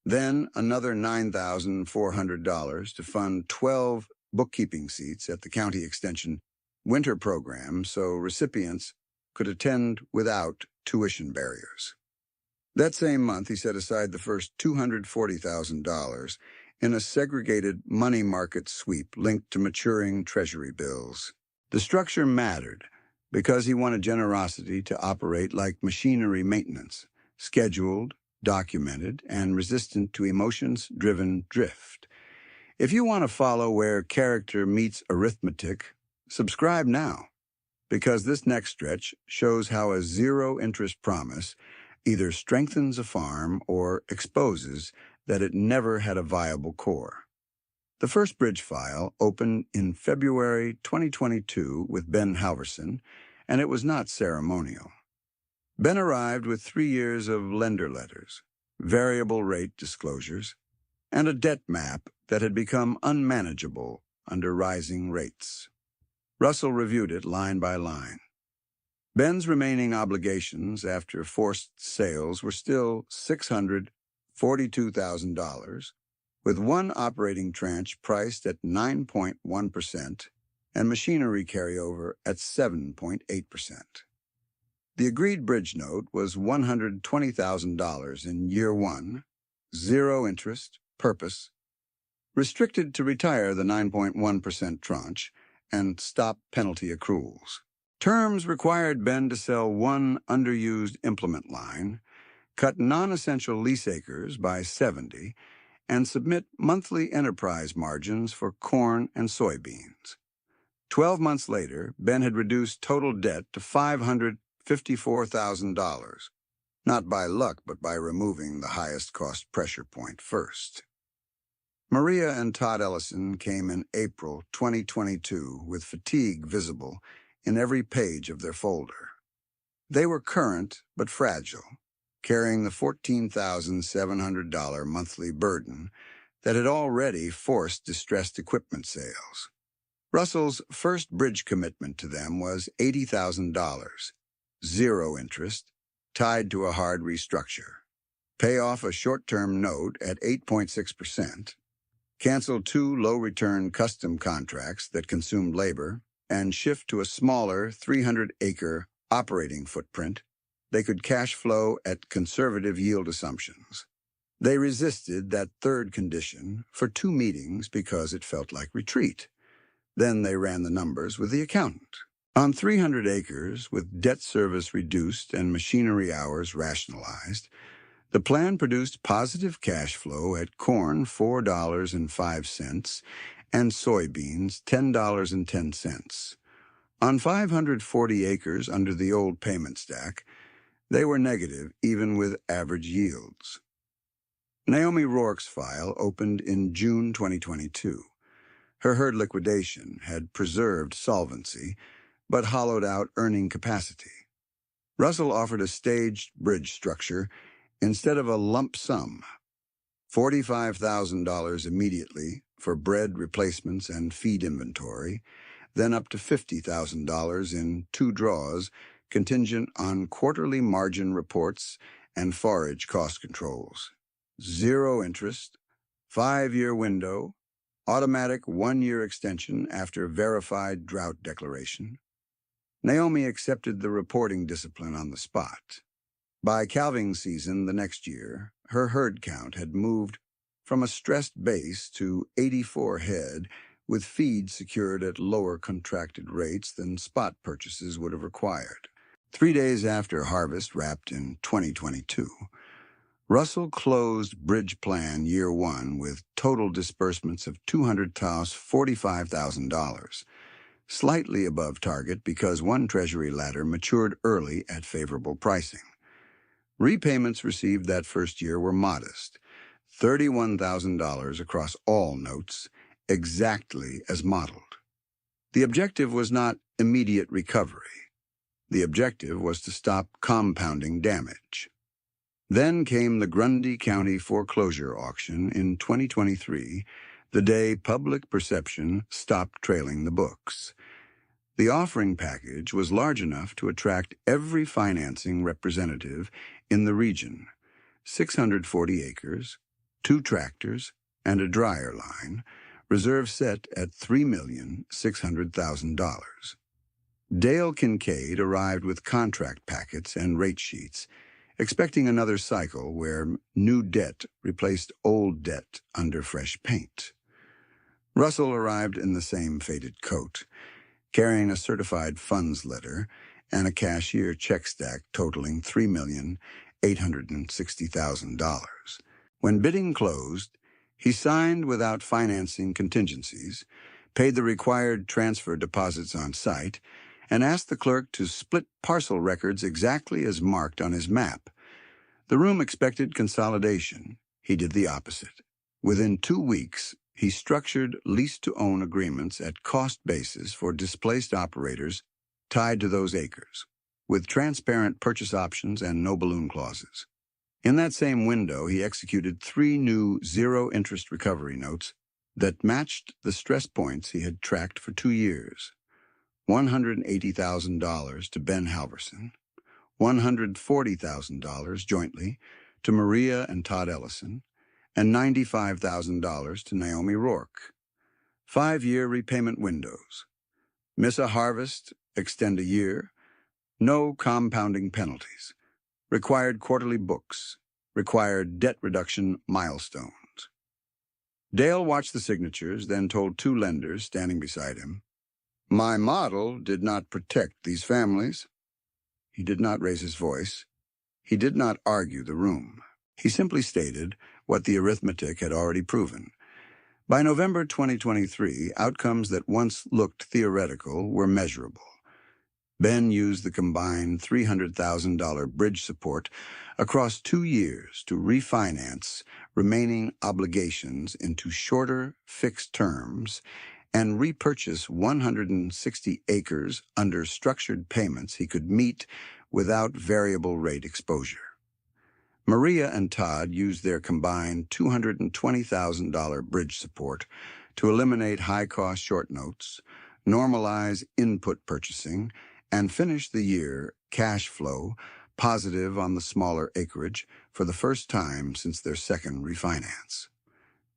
then another $9,400 to fund 12 bookkeeping seats at the county extension winter program so recipients could attend without tuition barriers. That same month, he set aside the first $240,000 in a segregated money market sweep linked to maturing treasury bills. The structure mattered because he wanted generosity to operate like machinery maintenance, scheduled, documented, and resistant to emotions-driven drift. If you want to follow where character meets arithmetic, subscribe now, because this next stretch shows how a zero-interest promise either strengthens a farm or exposes that it never had a viable core. The first bridge file opened in February 2022 with Ben Halverson, and it was not ceremonial. Ben arrived with 3 years of lender letters, variable rate disclosures, and a debt map that had become unmanageable under rising rates. Russell reviewed it line by line. Ben's remaining obligations after forced sales were still $642,000, with one operating tranche priced at 9.1% and machinery carryover at 7.8%. The agreed bridge note was $120,000 in year one, zero interest, purpose, restricted to retire the 9.1% tranche and stop penalty accruals. Terms required Ben to sell one underused implement line, cut non-essential lease acres by 70, and submit monthly enterprise margins for corn and soybeans. 12 months later, Ben had reduced total debt to $554,000, not by luck but by removing the highest cost pressure point first. Maria and Todd Ellison came in April 2022 with fatigue visible in every page of their folder. They were current but fragile, carrying the $14,700 monthly burden that had already forced distressed equipment sales. Russell's first bridge commitment to them was $80,000, zero interest, tied to a hard restructure. Pay off a short-term note at 8.6%, cancel two low-return custom contracts that consumed labor, and shift to a smaller 300-acre operating footprint. They could cash flow at conservative yield assumptions. They resisted that third condition for 2 meetings because it felt like retreat. Then they ran the numbers with the accountant. On 300 acres, with debt service reduced and machinery hours rationalized, the plan produced positive cash flow at corn $4.05 and soybeans $10.10. On 540 acres under the old payment stack, they were negative even with average yields. Naomi Rourke's file opened in June 2022. Her herd liquidation had preserved solvency, but hollowed out earning capacity. Russell offered a staged bridge structure instead of a lump sum, $45,000 immediately for bread replacements and feed inventory, then up to $50,000 in 2 draws, contingent on quarterly margin reports and forage cost controls. Zero interest, 5-year window, automatic 1-year extension after verified drought declaration. Naomi accepted the reporting discipline on the spot. By calving season the next year, her herd count had moved from a stressed base to 84 head, with feed secured at lower contracted rates than spot purchases would have required. 3 days after harvest wrapped in 2022, Russell closed bridge plan year one with total disbursements of $245,000, slightly above target because one treasury ladder matured early at favorable pricing. Repayments received that first year were modest, $31,000 across all notes, exactly as modeled. The objective was not immediate recovery. The objective was to stop compounding damage. Then came the Grundy County foreclosure auction in 2023, the day public perception stopped trailing the books. The offering package was large enough to attract every financing representative in the region, 640 acres, 2 tractors, and a dryer line, reserve set at $3,600,000. Dale Kincaid arrived with contract packets and rate sheets, expecting another cycle where new debt replaced old debt under fresh paint. Russell arrived in the same faded coat, carrying a certified funds letter and a cashier check stack totaling $3,860,000. When bidding closed, he signed without financing contingencies, paid the required transfer deposits on site, and asked the clerk to split parcel records exactly as marked on his map. The room expected consolidation. He did the opposite. Within 2 weeks, he structured lease-to-own agreements at cost basis for displaced operators tied to those acres, with transparent purchase options and no balloon clauses. In that same window, he executed 3 new zero-interest recovery notes that matched the stress points he had tracked for 2 years. $180,000 to Ben Halverson, $140,000 jointly to Maria and Todd Ellison, and $95,000 to Naomi Rourke. 5-year repayment windows. Miss a harvest, extend a year. No compounding penalties. Required quarterly books. Required debt reduction milestones. Dale watched the signatures, then told 2 lenders standing beside him, "My model did not protect these families." He did not raise his voice. He did not argue the room. He simply stated what the arithmetic had already proven. By November 2023, outcomes that once looked theoretical were measurable. Ben used the combined $300,000 bridge support across 2 years to refinance remaining obligations into shorter, fixed terms and repurchase 160 acres under structured payments he could meet without variable rate exposure. Maria and Todd used their combined $220,000 bridge support to eliminate high-cost short notes, normalize input purchasing, and finish the year cash flow positive on the smaller acreage for the first time since their second refinance.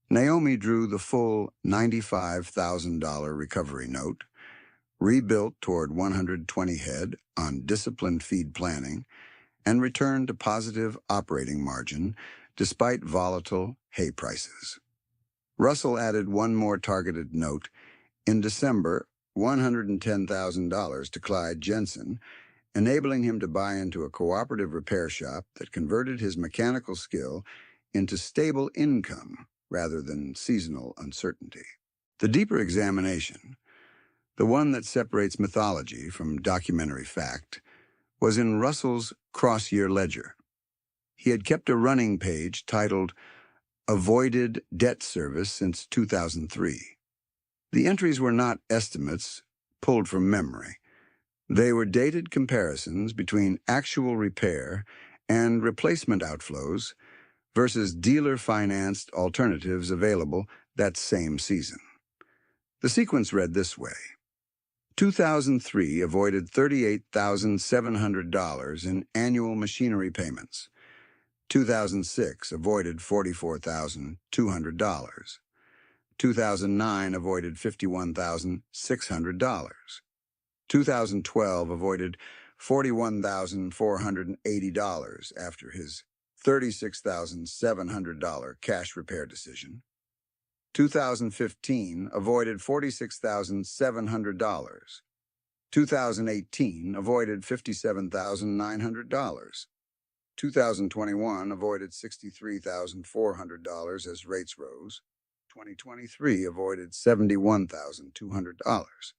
Naomi drew the full $95,000 recovery note, rebuilt toward 120 head on disciplined feed planning, and returned to positive operating margin despite volatile hay prices. Russell added one more targeted note in December, $110,000 to Clyde Jensen, enabling him to buy into a cooperative repair shop that converted his mechanical skill into stable income rather than seasonal uncertainty. The deeper examination, the one that separates mythology from documentary fact, was in Russell's cross-year ledger. He had kept a running page titled Avoided Debt Service since 2003. The entries were not estimates pulled from memory. They were dated comparisons between actual repair and replacement outflows versus dealer-financed alternatives available that same season. The sequence read this way. 2003 avoided $38,700 in annual machinery payments. 2006 avoided $44,200. 2009 avoided $51,600. 2012 avoided $41,480 after his $36,700 cash repair decision. 2015 avoided $46,700. 2018 avoided $57,900. 2021 avoided $63,400 as rates rose. 2023 avoided $71,200.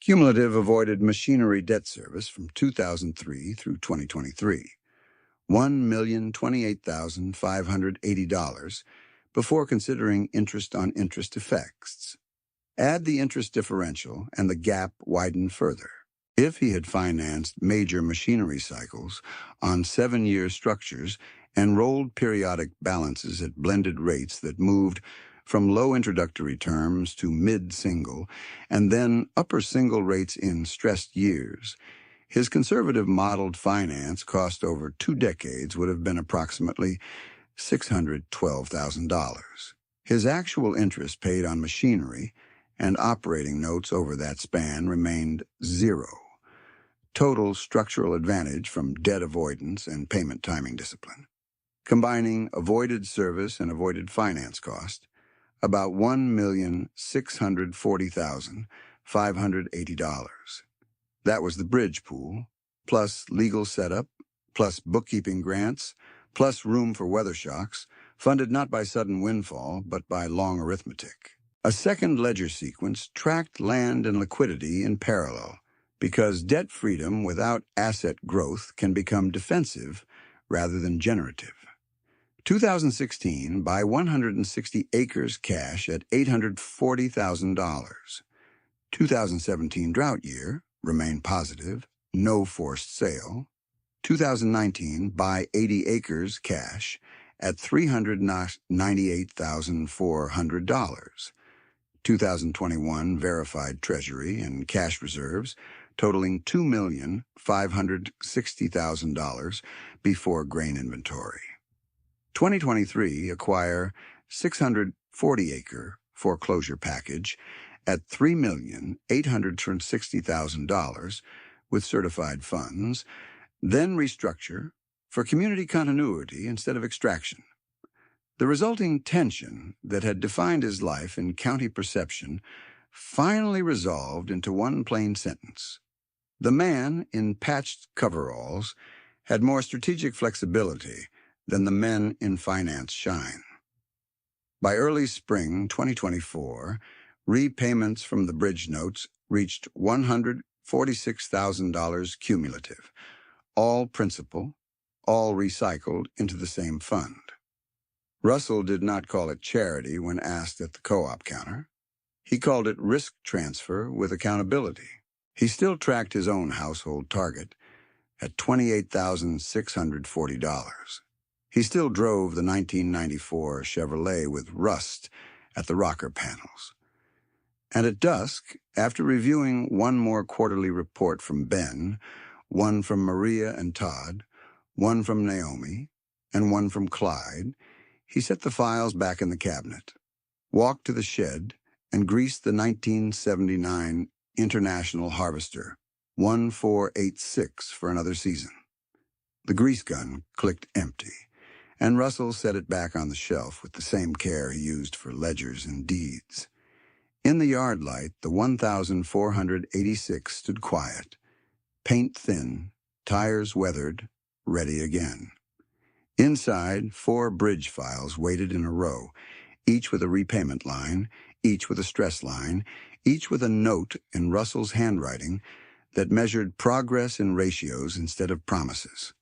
Cumulative avoided machinery debt service from 2003 through 2023, $1,028,580 before considering interest on interest effects. Add the interest differential and the gap widened further. If he had financed major machinery cycles on 7-year structures and rolled periodic balances at blended rates that moved from low introductory terms to mid-single and then upper single rates in stressed years, his conservative modeled finance cost over 2 decades would have been approximately $612,000. His actual interest paid on machinery and operating notes over that span remained 0. Total structural advantage from debt avoidance and payment timing discipline. Combining avoided service and avoided finance cost, about $1,640,580. That was the bridge pool, plus legal setup, plus bookkeeping grants, plus room for weather shocks, funded not by sudden windfall, but by long arithmetic. A second ledger sequence tracked land and liquidity in parallel, because debt freedom without asset growth can become defensive rather than generative. 2016, buy 160 acres cash at $840,000. 2017 drought year, remain positive, no forced sale. 2019, buy 80 acres cash at $398,400. 2021 verified treasury and cash reserves totaling $2,560,000 before grain inventory. 2023 acquire 640-acre foreclosure package at $3,860,000 with certified funds, then restructure for community continuity instead of extraction. The resulting tension that had defined his life in county perception finally resolved into one plain sentence. The man in patched coveralls had more strategic flexibility than the men in finance shine. By early spring 2024, repayments from the bridge notes reached $146,000 cumulative, all principal, all recycled into the same fund. Russell did not call it charity when asked at the co-op counter. He called it risk transfer with accountability. He still tracked his own household target at $28,640. He still drove the 1994 Chevrolet with rust at the rocker panels. And at dusk, after reviewing one more quarterly report from Ben, one from Maria and Todd, one from Naomi, and one from Clyde, he set the files back in the cabinet, walked to the shed, and greased the 1979 International Harvester 1486 for another season. The grease gun clicked empty, and Russell set it back on the shelf with the same care he used for ledgers and deeds. In the yard light, the 1486 stood quiet, paint thin, tires weathered, ready again. Inside, 4 bridge files waited in a row, each with a repayment line, each with a stress line, each with a note in Russell's handwriting that measured progress in ratios instead of promises.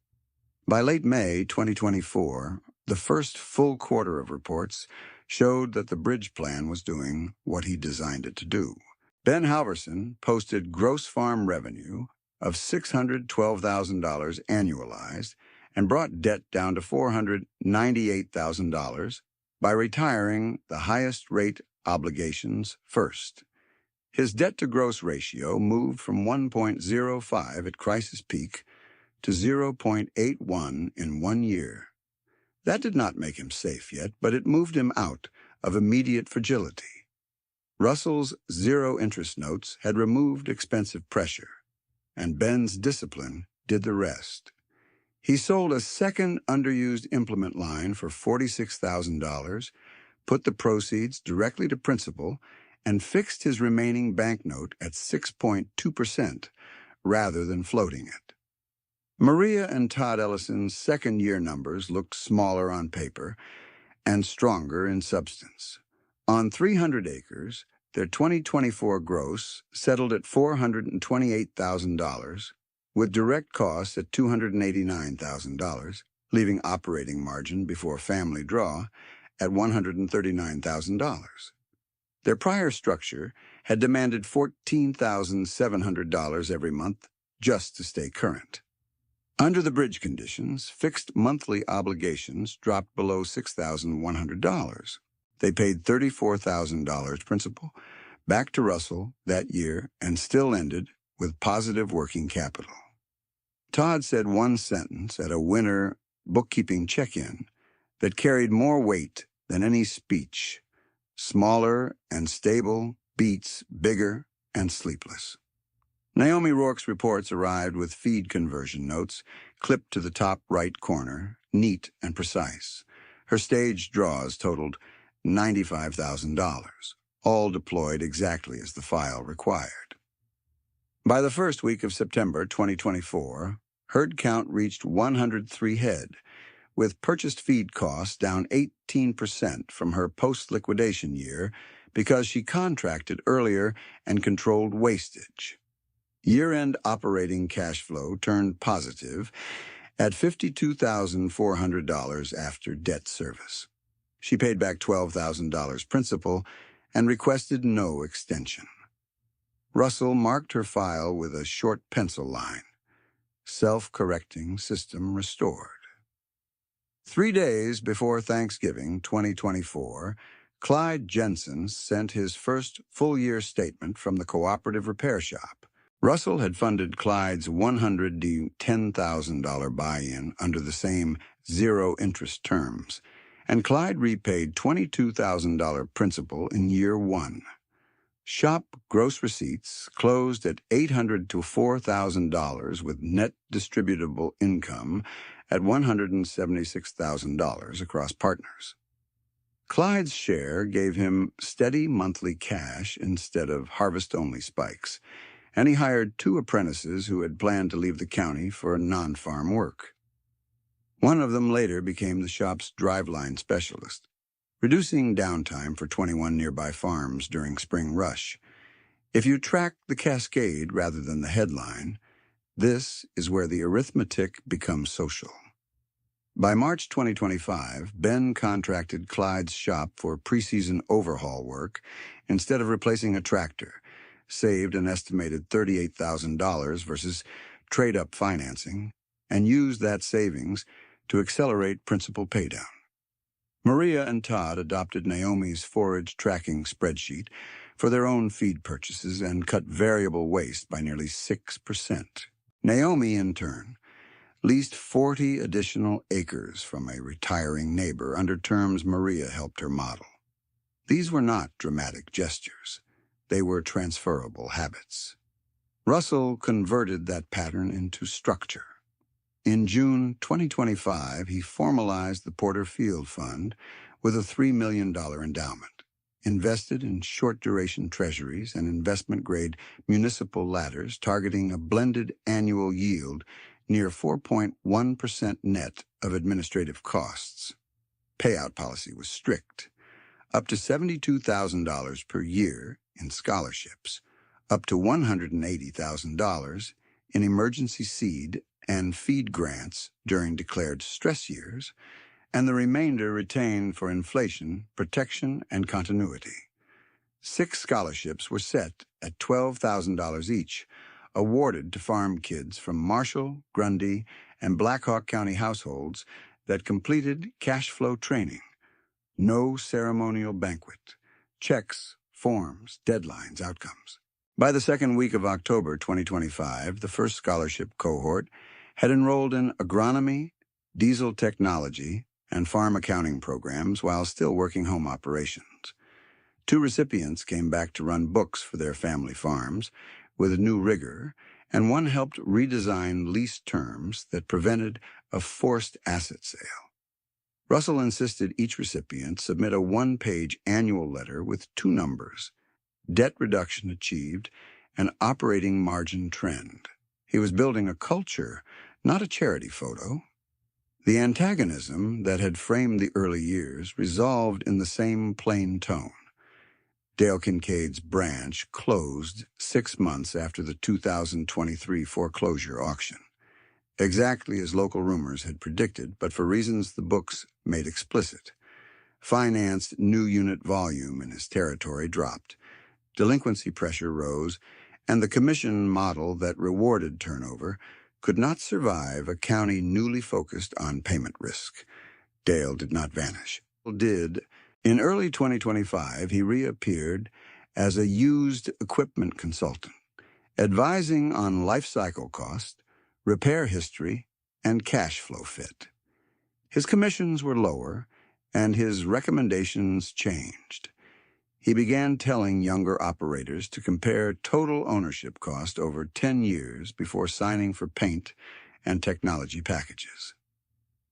By late May 2024, the first full quarter of reports showed that the bridge plan was doing what he designed it to do. Ben Halverson posted gross farm revenue of $612,000 annualized and brought debt down to $498,000 by retiring the highest rate obligations first. His debt-to-gross ratio moved from 1.05 at crisis peak to 0.81 in 1 year. That did not make him safe yet, but it moved him out of immediate fragility. Russell's zero-interest notes had removed expensive pressure, and Ben's discipline did the rest. He sold a second underused implement line for $46,000, put the proceeds directly to principal, and fixed his remaining banknote at 6.2% rather than floating it. Maria and Todd Ellison's second-year numbers looked smaller on paper and stronger in substance. On 300 acres, their 2024 gross settled at $428,000, with direct costs at $289,000, leaving operating margin before family draw at $139,000. Their prior structure had demanded $14,700 every month just to stay current. Under the bridge conditions, fixed monthly obligations dropped below $6,100. They paid $34,000 principal back to Russell that year and still ended with positive working capital. Todd said one sentence at a winter bookkeeping check-in that carried more weight than any speech. Smaller and stable beats bigger and sleepless. Naomi Rourke's reports arrived with feed conversion notes clipped to the top right corner, neat and precise. Her staged draws totaled $95,000, all deployed exactly as the file required. By the first week of September 2024, herd count reached 103 head, with purchased feed costs down 18% from her post-liquidation year because she contracted earlier and controlled wastage. Year-end operating cash flow turned positive at $52,400 after debt service. She paid back $12,000 principal and requested no extension. Russell marked her file with a short pencil line. Self-correcting system restored. 3 days before Thanksgiving 2024, Clyde Jensen sent his first full-year statement from the cooperative repair shop. Russell had funded Clyde's $100,000 to $10,000 buy-in under the same zero-interest terms, and Clyde repaid $22,000 principal in year one. Shop gross receipts closed at $800,000 to $4,000 with net distributable income at $176,000 across partners. Clyde's share gave him steady monthly cash instead of harvest-only spikes, and he hired 2 apprentices who had planned to leave the county for non-farm work. One of them later became the shop's driveline specialist, reducing downtime for 21 nearby farms during spring rush. If you track the cascade rather than the headline, this is where the arithmetic becomes social. By March 2025, Ben contracted Clyde's shop for preseason overhaul work instead of replacing a tractor, saved an estimated $38,000 versus trade-up financing, and used that savings to accelerate principal paydown. Maria and Todd adopted Naomi's forage tracking spreadsheet for their own feed purchases and cut variable waste by nearly 6%. Naomi, in turn, leased 40 additional acres from a retiring neighbor under terms Maria helped her model. These were not dramatic gestures. They were transferable habits. Russell converted that pattern into structure. In June 2025, he formalized the Porter Field Fund with a $3 million endowment, invested in short-duration treasuries and investment-grade municipal ladders targeting a blended annual yield near 4.1% net of administrative costs. Payout policy was strict, up to $72,000 per year in scholarships, up to $180,000 in emergency seed and feed grants during declared stress years, and the remainder retained for inflation, protection, and continuity. 6 scholarships were set at $12,000 each, awarded to farm kids from Marshall, Grundy, and Black Hawk County households that completed cash flow training. No ceremonial banquet. Checks, forms, deadlines, outcomes. By the second week of October 2025, the first scholarship cohort had enrolled in agronomy, diesel technology, and farm accounting programs while still working home operations. 2 recipients came back to run books for their family farms with a new rigor, and one helped redesign lease terms that prevented a forced asset sale. Russell insisted each recipient submit a 1-page annual letter with 2 numbers, debt reduction achieved, and operating margin trend. He was building a culture, not a charity photo. The antagonism that had framed the early years resolved in the same plain tone. Dale Kincaid's branch closed 6 months after the 2023 foreclosure auction, exactly as local rumors had predicted, but for reasons the books made explicit. Financed new unit volume in his territory dropped, delinquency pressure rose, and the commission model that rewarded turnover could not survive a county newly focused on payment risk. Dale did not vanish. Did. In early 2025, he reappeared as a used equipment consultant, advising on life cycle cost, repair history, and cash flow fit. His commissions were lower, and his recommendations changed. He began telling younger operators to compare total ownership cost over 10 years before signing for paint and technology packages.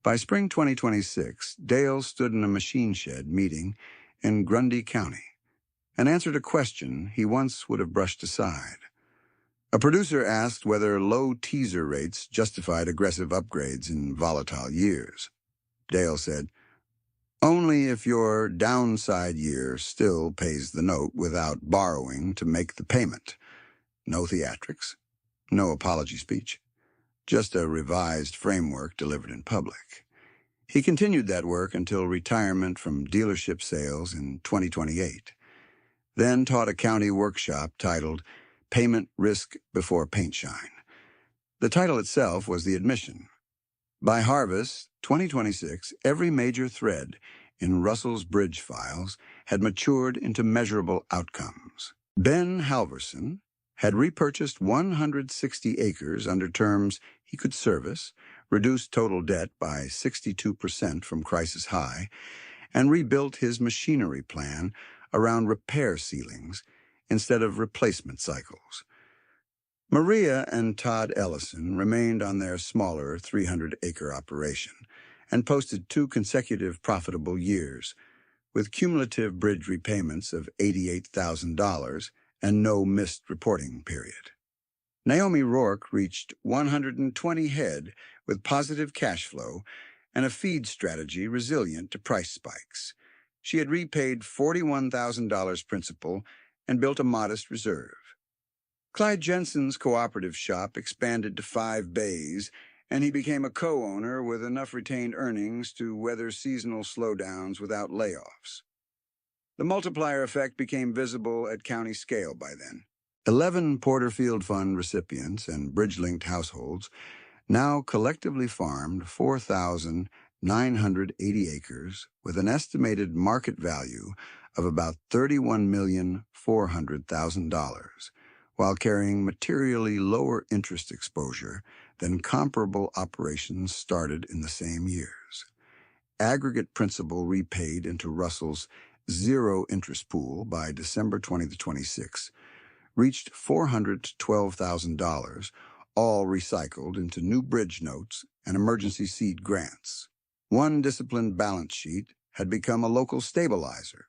By spring 2026, Dale stood in a machine shed meeting in Grundy County and answered a question he once would have brushed aside. A producer asked whether low teaser rates justified aggressive upgrades in volatile years. Dale said, "Only if your downside year still pays the note without borrowing to make the payment. No theatrics, no apology speech. Just a revised framework delivered in public." He continued that work until retirement from dealership sales in 2028, then taught a county workshop titled Payment Risk Before Paint Shine. The title itself was the admission. By harvest 2026, every major thread in Russell's bridge files had matured into measurable outcomes. Ben Halverson had repurchased 160 acres under terms he could service, reduced total debt by 62% from crisis high, and rebuilt his machinery plan around repair ceilings instead of replacement cycles. Maria and Todd Ellison remained on their smaller 300-acre operation and posted 2 consecutive profitable years, with cumulative bridge repayments of $88,000 and no missed reporting period. Naomi Rourke reached 120 head with positive cash flow and a feed strategy resilient to price spikes. She had repaid $41,000 principal and built a modest reserve. Clyde Jensen's cooperative shop expanded to 5 bays, and he became a co-owner with enough retained earnings to weather seasonal slowdowns without layoffs. The multiplier effect became visible at county scale by then. 11 Porterfield Fund recipients and bridge-linked households now collectively farmed 4,980 acres with an estimated market value of about $31,400,000, while carrying materially lower interest exposure than comparable operations started in the same years. Aggregate principal repaid into Russell's zero interest pool by December 2026 reached $412,000, all recycled into new bridge notes and emergency seed grants. One disciplined balance sheet had become a local stabilizer.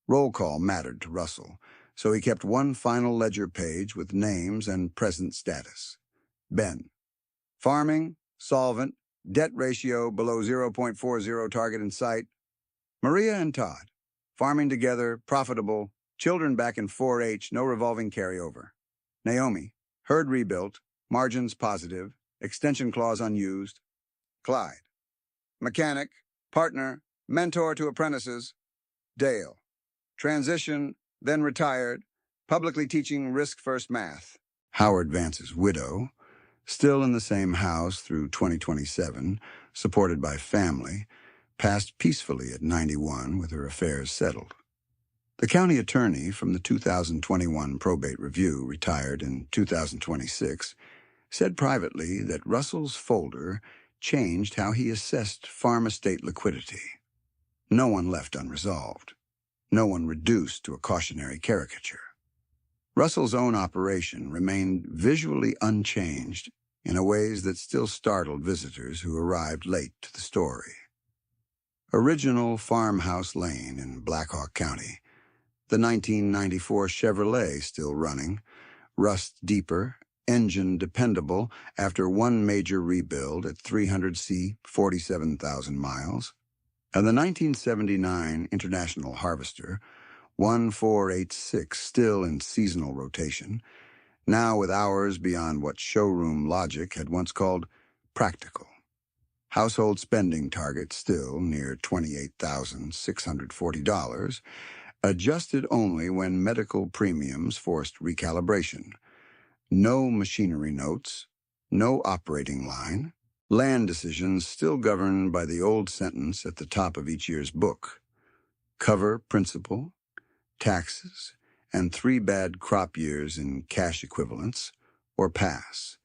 Roll call mattered to Russell, so he kept one final ledger page with names and present status. Ben. Farming, solvent, debt ratio below 0.40 target in sight. Maria and Todd. Farming together, profitable, children back in 4-H, no revolving carryover. Naomi. Herd rebuilt, margins positive, extension clause unused. Clyde. Mechanic, partner, mentor to apprentices. Dale. Transition, then retired, publicly teaching risk-first math. Howard Vance's widow, still in the same house through 2027, supported by family, passed peacefully at 91 with her affairs settled. The county attorney from the 2021 probate review, retired in 2026, said privately that Russell's folder changed how he assessed farm estate liquidity. No one left unresolved. No one reduced to a cautionary caricature. Russell's own operation remained visually unchanged in a ways that still startled visitors who arrived late to the story. Original Farmhouse Lane in Black Hawk County, the 1994 Chevrolet still running, rust deeper, engine dependable after one major rebuild at 300C, 47,000 miles, and the 1979 International Harvester, 1486 still in seasonal rotation, now with hours beyond what showroom logic had once called practical. Household spending target still near $28,640, adjusted only when medical premiums forced recalibration. No machinery notes, no operating line, land decisions still governed by the old sentence at the top of each year's book. Cover principal, taxes, and 3 bad crop years in cash equivalents, or pass.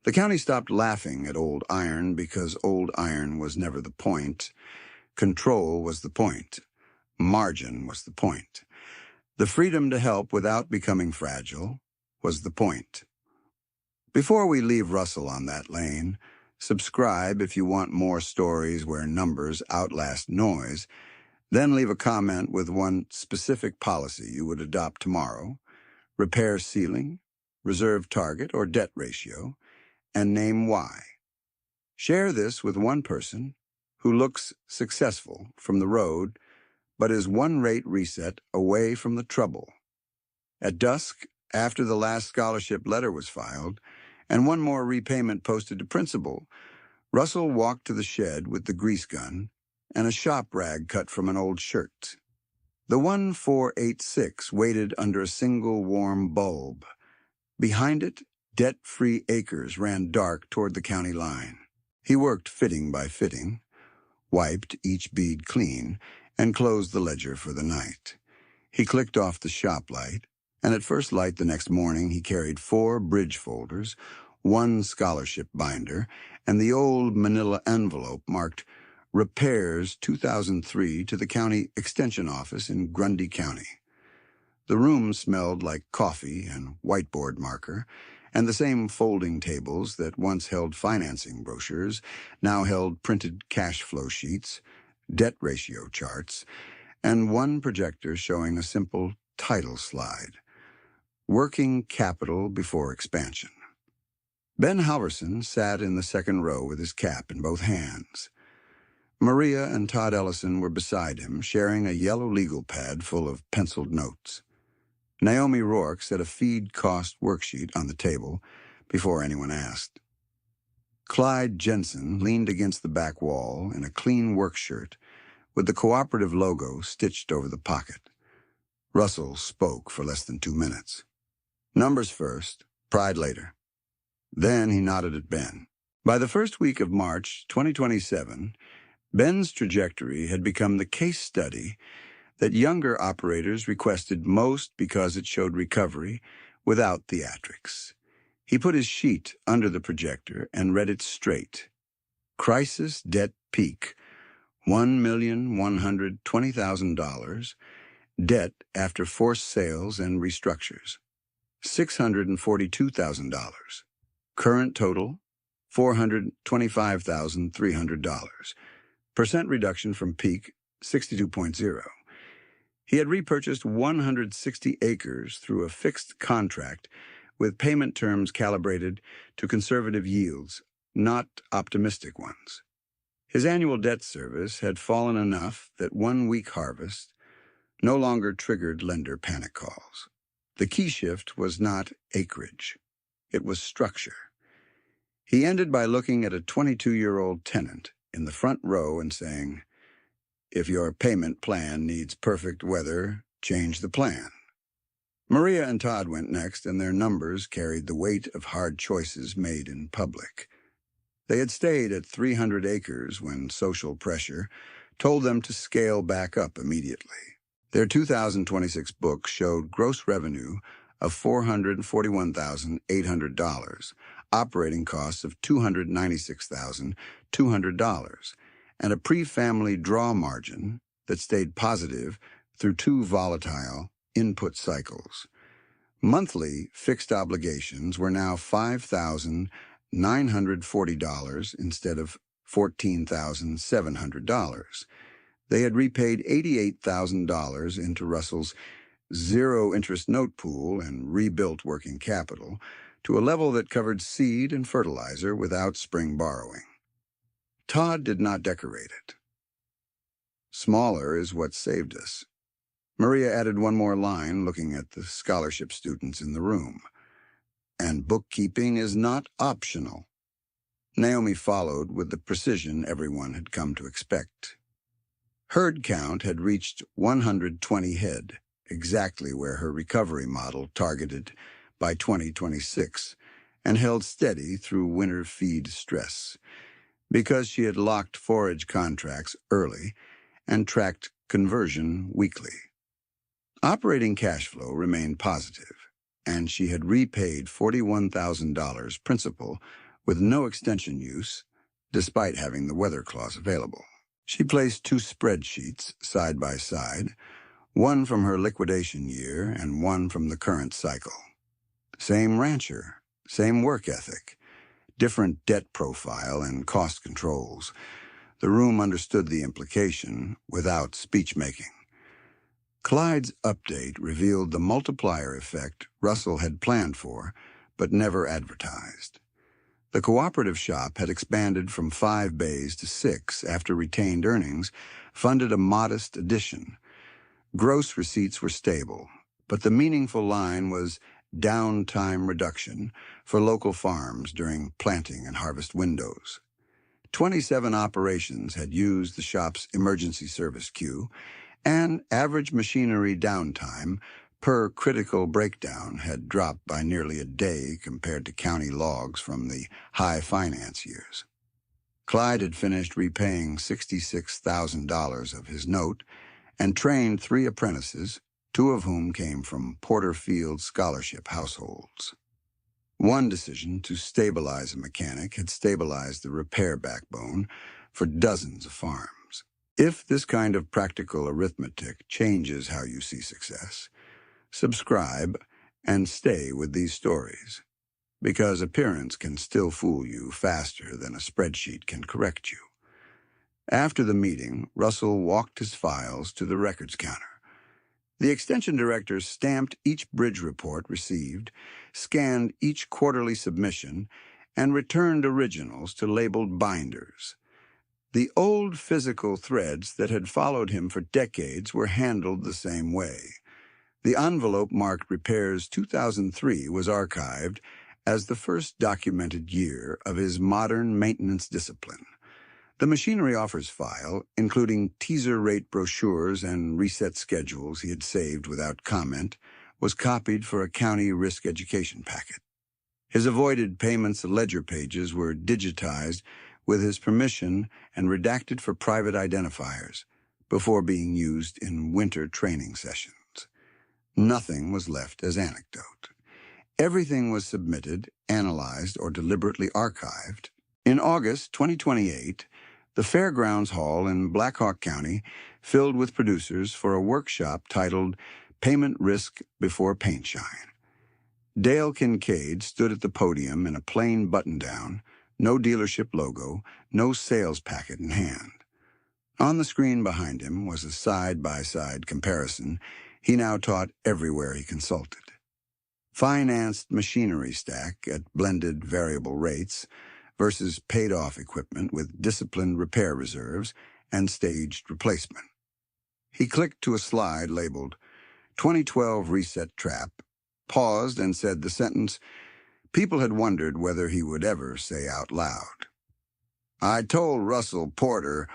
The county stopped laughing at old iron because old iron was never the point. Control was the point. Margin was the point. The freedom to help without becoming fragile was the point. Before we leave Russell on that lane, subscribe if you want more stories where numbers outlast noise, then leave a comment with one specific policy you would adopt tomorrow, repair ceiling, reserve target, or debt ratio, and name why. Share this with one person who looks successful from the road but is one rate reset away from the trouble. At dusk, after the last scholarship letter was filed, and one more repayment posted to principal, Russell walked to the shed with the grease gun and a shop rag cut from an old shirt. The 1486 waited under a single warm bulb. Behind it, debt-free acres ran dark toward the county line. He worked fitting by fitting, wiped each bead clean, and closed the ledger for the night. He clicked off the shop light, and at first light the next morning he carried 4 bridge folders, 1 scholarship binder, and the old manila envelope marked Repairs 2003 to the county extension office in Grundy County. The room smelled like coffee and whiteboard marker, and the same folding tables that once held financing brochures now held printed cash flow sheets, debt ratio charts, and one projector showing a simple title slide, Working Capital Before Expansion. Ben Halverson sat in the second row with his cap in both hands. Maria and Todd Ellison were beside him, sharing a yellow legal pad full of penciled notes. Naomi Rourke set a feed cost worksheet on the table before anyone asked. Clyde Jensen leaned against the back wall in a clean work shirt with the cooperative logo stitched over the pocket. Russell spoke for less than 2 minutes. Numbers first, pride later. Then he nodded at Ben. By the first week of March 2027, Ben's trajectory had become the case study that younger operators requested most because it showed recovery without theatrics. He put his sheet under the projector and read it straight. Crisis debt peak, $1,120,000. Debt after forced sales and restructures, $642,000. Current total, $425,300. Percent reduction from peak, 62.0. He had repurchased 160 acres through a fixed contract with payment terms calibrated to conservative yields, not optimistic ones. His annual debt service had fallen enough that 1 week harvest no longer triggered lender panic calls. The key shift was not acreage. It was structure. He ended by looking at a 22-year-old tenant in the front row and saying, "If your payment plan needs perfect weather, change the plan." Maria and Todd went next, and their numbers carried the weight of hard choices made in public. They had stayed at 300 acres when social pressure told them to scale back up immediately. Their 2026 book showed gross revenue of $441,800, operating costs of $296,200, and a pre-family draw margin that stayed positive through 2 volatile input cycles. Monthly fixed obligations were now $5,940 instead of $14,700. They had repaid $88,000 into Russell's zero-interest note pool and rebuilt working capital to a level that covered seed and fertilizer without spring borrowing. Todd did not decorate it. Smaller is what saved us. Maria added one more line, looking at the scholarship students in the room. And bookkeeping is not optional. Naomi followed with the precision everyone had come to expect. Herd count had reached 120 head, exactly where her recovery model targeted by 2026, and held steady through winter feed stress, because she had locked forage contracts early and tracked conversion weekly. Operating cash flow remained positive, and she had repaid $41,000 principal with no extension use, despite having the weather clause available. She placed 2 spreadsheets side by side, one from her liquidation year and one from the current cycle. Same rancher, same work ethic, different debt profile and cost controls. The room understood the implication without speech-making. Clyde's update revealed the multiplier effect Russell had planned for, but never advertised. The cooperative shop had expanded from 5 bays to 6 after retained earnings funded a modest addition. Gross receipts were stable, but the meaningful line was downtime reduction for local farms during planting and harvest windows. 27 operations had used the shop's emergency service queue, and average machinery downtime per critical breakdown had dropped by nearly a day compared to county logs from the high finance years. Clyde had finished repaying $66,000 of his note and trained 3 apprentices, 2 of whom came from Porterfield scholarship households. One decision to stabilize a mechanic had stabilized the repair backbone for dozens of farms. If this kind of practical arithmetic changes how you see success, subscribe and stay with these stories, because appearance can still fool you faster than a spreadsheet can correct you. After the meeting, Russell walked his files to the records counter. The extension director stamped each bridge report received, scanned each quarterly submission, and returned originals to labeled binders. The old physical threads that had followed him for decades were handled the same way. The envelope marked Repairs 2003 was archived as the first documented year of his modern maintenance discipline. The machinery offers file, including teaser rate brochures and reset schedules he had saved without comment, was copied for a county risk education packet. His avoided payments ledger pages were digitized with his permission and redacted for private identifiers before being used in winter training sessions. Nothing was left as anecdote. Everything was submitted, analyzed, or deliberately archived. In August 2028, the Fairgrounds Hall in Black Hawk County filled with producers for a workshop titled Payment Risk Before Paint Shine. Dale Kincaid stood at the podium in a plain button-down, no dealership logo, no sales packet in hand. On the screen behind him was a side-by-side comparison he now taught everywhere he consulted. Financed machinery stack at blended variable rates versus paid-off equipment with disciplined repair reserves and staged replacement. He clicked to a slide labeled 2012 Reset Trap, paused and said the sentence people had wondered whether he would ever say out loud. I told Russell Porter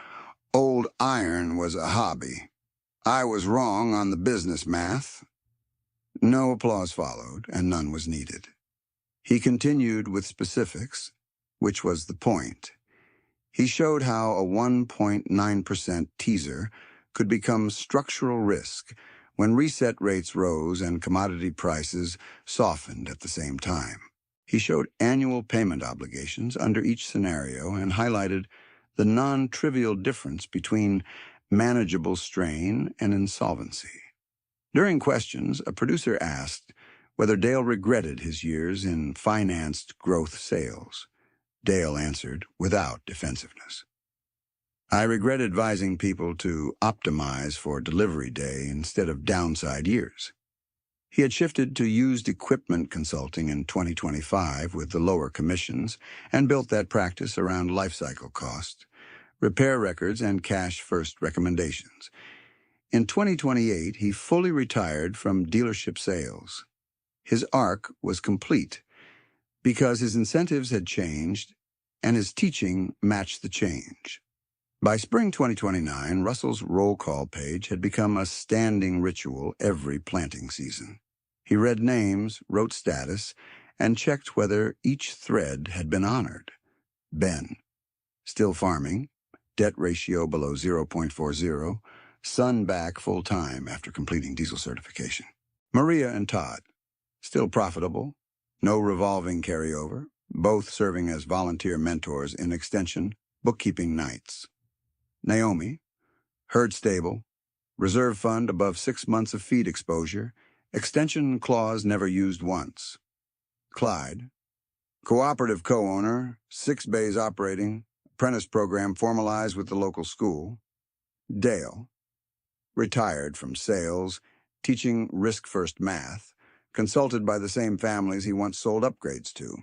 old iron was a hobby. I was wrong on the business math. No applause followed, and none was needed. He continued with specifics, which was the point. He showed how a 1.9% teaser could become structural risk when reset rates rose and commodity prices softened at the same time. He showed annual payment obligations under each scenario and highlighted the non-trivial difference between manageable strain and insolvency. During questions, a producer asked whether Dale regretted his years in financed growth sales. Dale answered without defensiveness. I regret advising people to optimize for delivery day instead of downside years. He had shifted to used equipment consulting in 2025 with the lower commissions and built that practice around lifecycle cost, repair records, and cash-first recommendations. In 2028, he fully retired from dealership sales. His arc was complete because his incentives had changed and his teaching matched the change. By spring 2029, Russell's roll call page had become a standing ritual every planting season. He read names, wrote status, and checked whether each thread had been honored. Ben, still farming, debt ratio below 0.40, son back full-time after completing diesel certification. Maria and Todd, still profitable, no revolving carryover, both serving as volunteer mentors in extension, bookkeeping nights. Naomi, herd stable, reserve fund above 6 months of feed exposure, extension clause never used once. Clyde, cooperative co-owner, 6 bays operating, apprentice program formalized with the local school. Dale, retired from sales, teaching risk-first math, consulted by the same families he once sold upgrades to.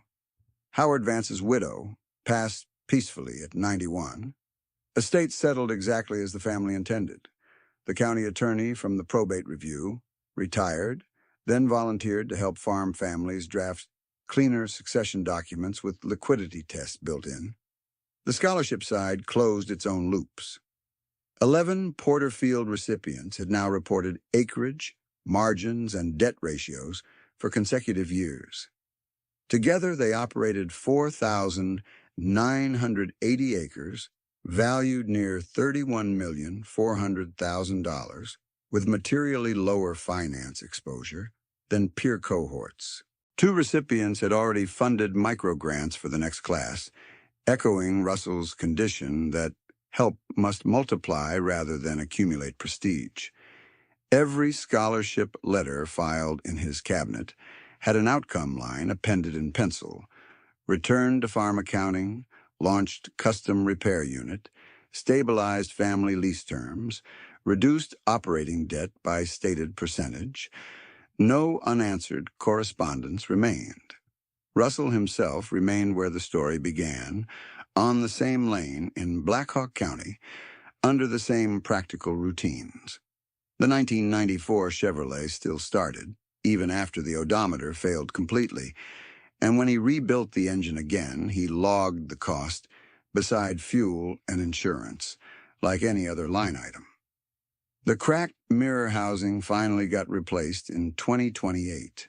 Howard Vance's widow, passed peacefully at 91. Estate settled exactly as the family intended. The county attorney from the probate review, retired, then volunteered to help farm families draft cleaner succession documents with liquidity tests built in. The scholarship side closed its own loops. 11 Porterfield recipients had now reported acreage, margins, and debt ratios for consecutive years. Together, they operated 4,980 acres, valued near $31,400,000, with materially lower finance exposure than peer cohorts. Two recipients had already funded microgrants for the next class, echoing Russell's condition that help must multiply rather than accumulate prestige. Every scholarship letter filed in his cabinet had an outcome line appended in pencil: returned to farm accounting, launched custom repair unit, stabilized family lease terms, reduced operating debt by stated percentage. No unanswered correspondence remained. Russell himself remained where the story began, on the same lane in Black Hawk County, under the same practical routines. The 1994 Chevrolet still started, even after the odometer failed completely, and when he rebuilt the engine again, he logged the cost beside fuel and insurance, like any other line item. The cracked mirror housing finally got replaced in 2028,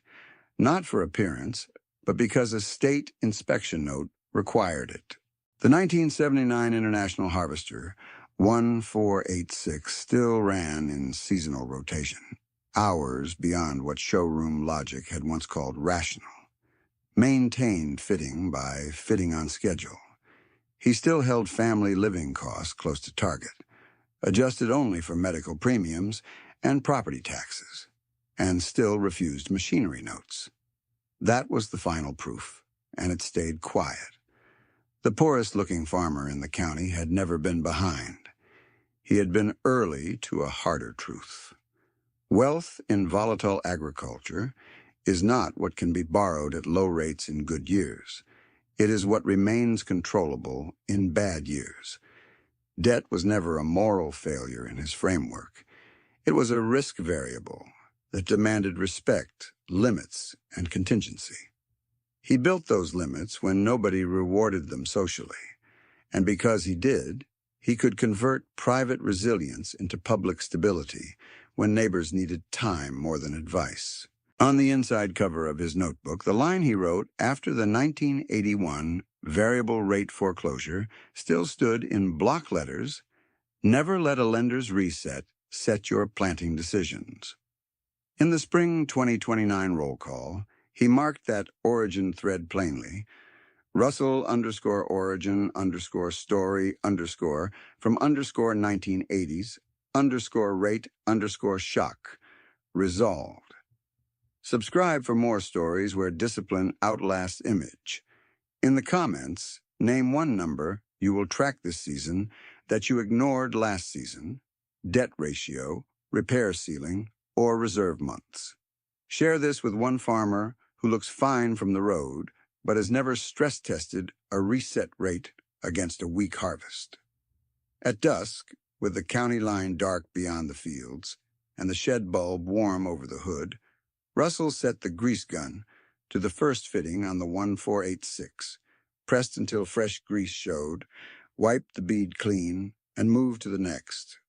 not for appearance, but because a state inspection note required it. The 1979 International Harvester 1486 still ran in seasonal rotation, hours beyond what showroom logic had once called rational. Maintained fitting by fitting on schedule. He still held family living costs close to target, adjusted only for medical premiums and property taxes, and still refused machinery notes. That was the final proof, and it stayed quiet. The poorest-looking farmer in the county had never been behind. He had been early to a harder truth. Wealth in volatile agriculture is not what can be borrowed at low rates in good years. It is what remains controllable in bad years. Debt was never a moral failure in his framework. It was a risk variable that demanded respect, limits, and contingency. He built those limits when nobody rewarded them socially, and because he did, he could convert private resilience into public stability when neighbors needed time more than advice. On the inside cover of his notebook, the line he wrote after the 1981 variable rate foreclosure still stood in block letters: "Never let a lender's reset set your planting decisions." In the spring 2029 roll call, he marked that origin thread plainly: Russell_origin_story_ from _1980s _rate_shock. Resolved. Subscribe for more stories where discipline outlasts image. In the comments, name one number you will track this season that you ignored last season: debt ratio, repair ceiling, or reserve months. Share this with one farmer who looks fine from the road but has never stress-tested a reset rate against a weak harvest. At dusk, with the county line dark beyond the fields and the shed bulb warm over the hood, Russell set the grease gun to the first fitting on the 1486, pressed until fresh grease showed, wiped the bead clean, and moved to the next.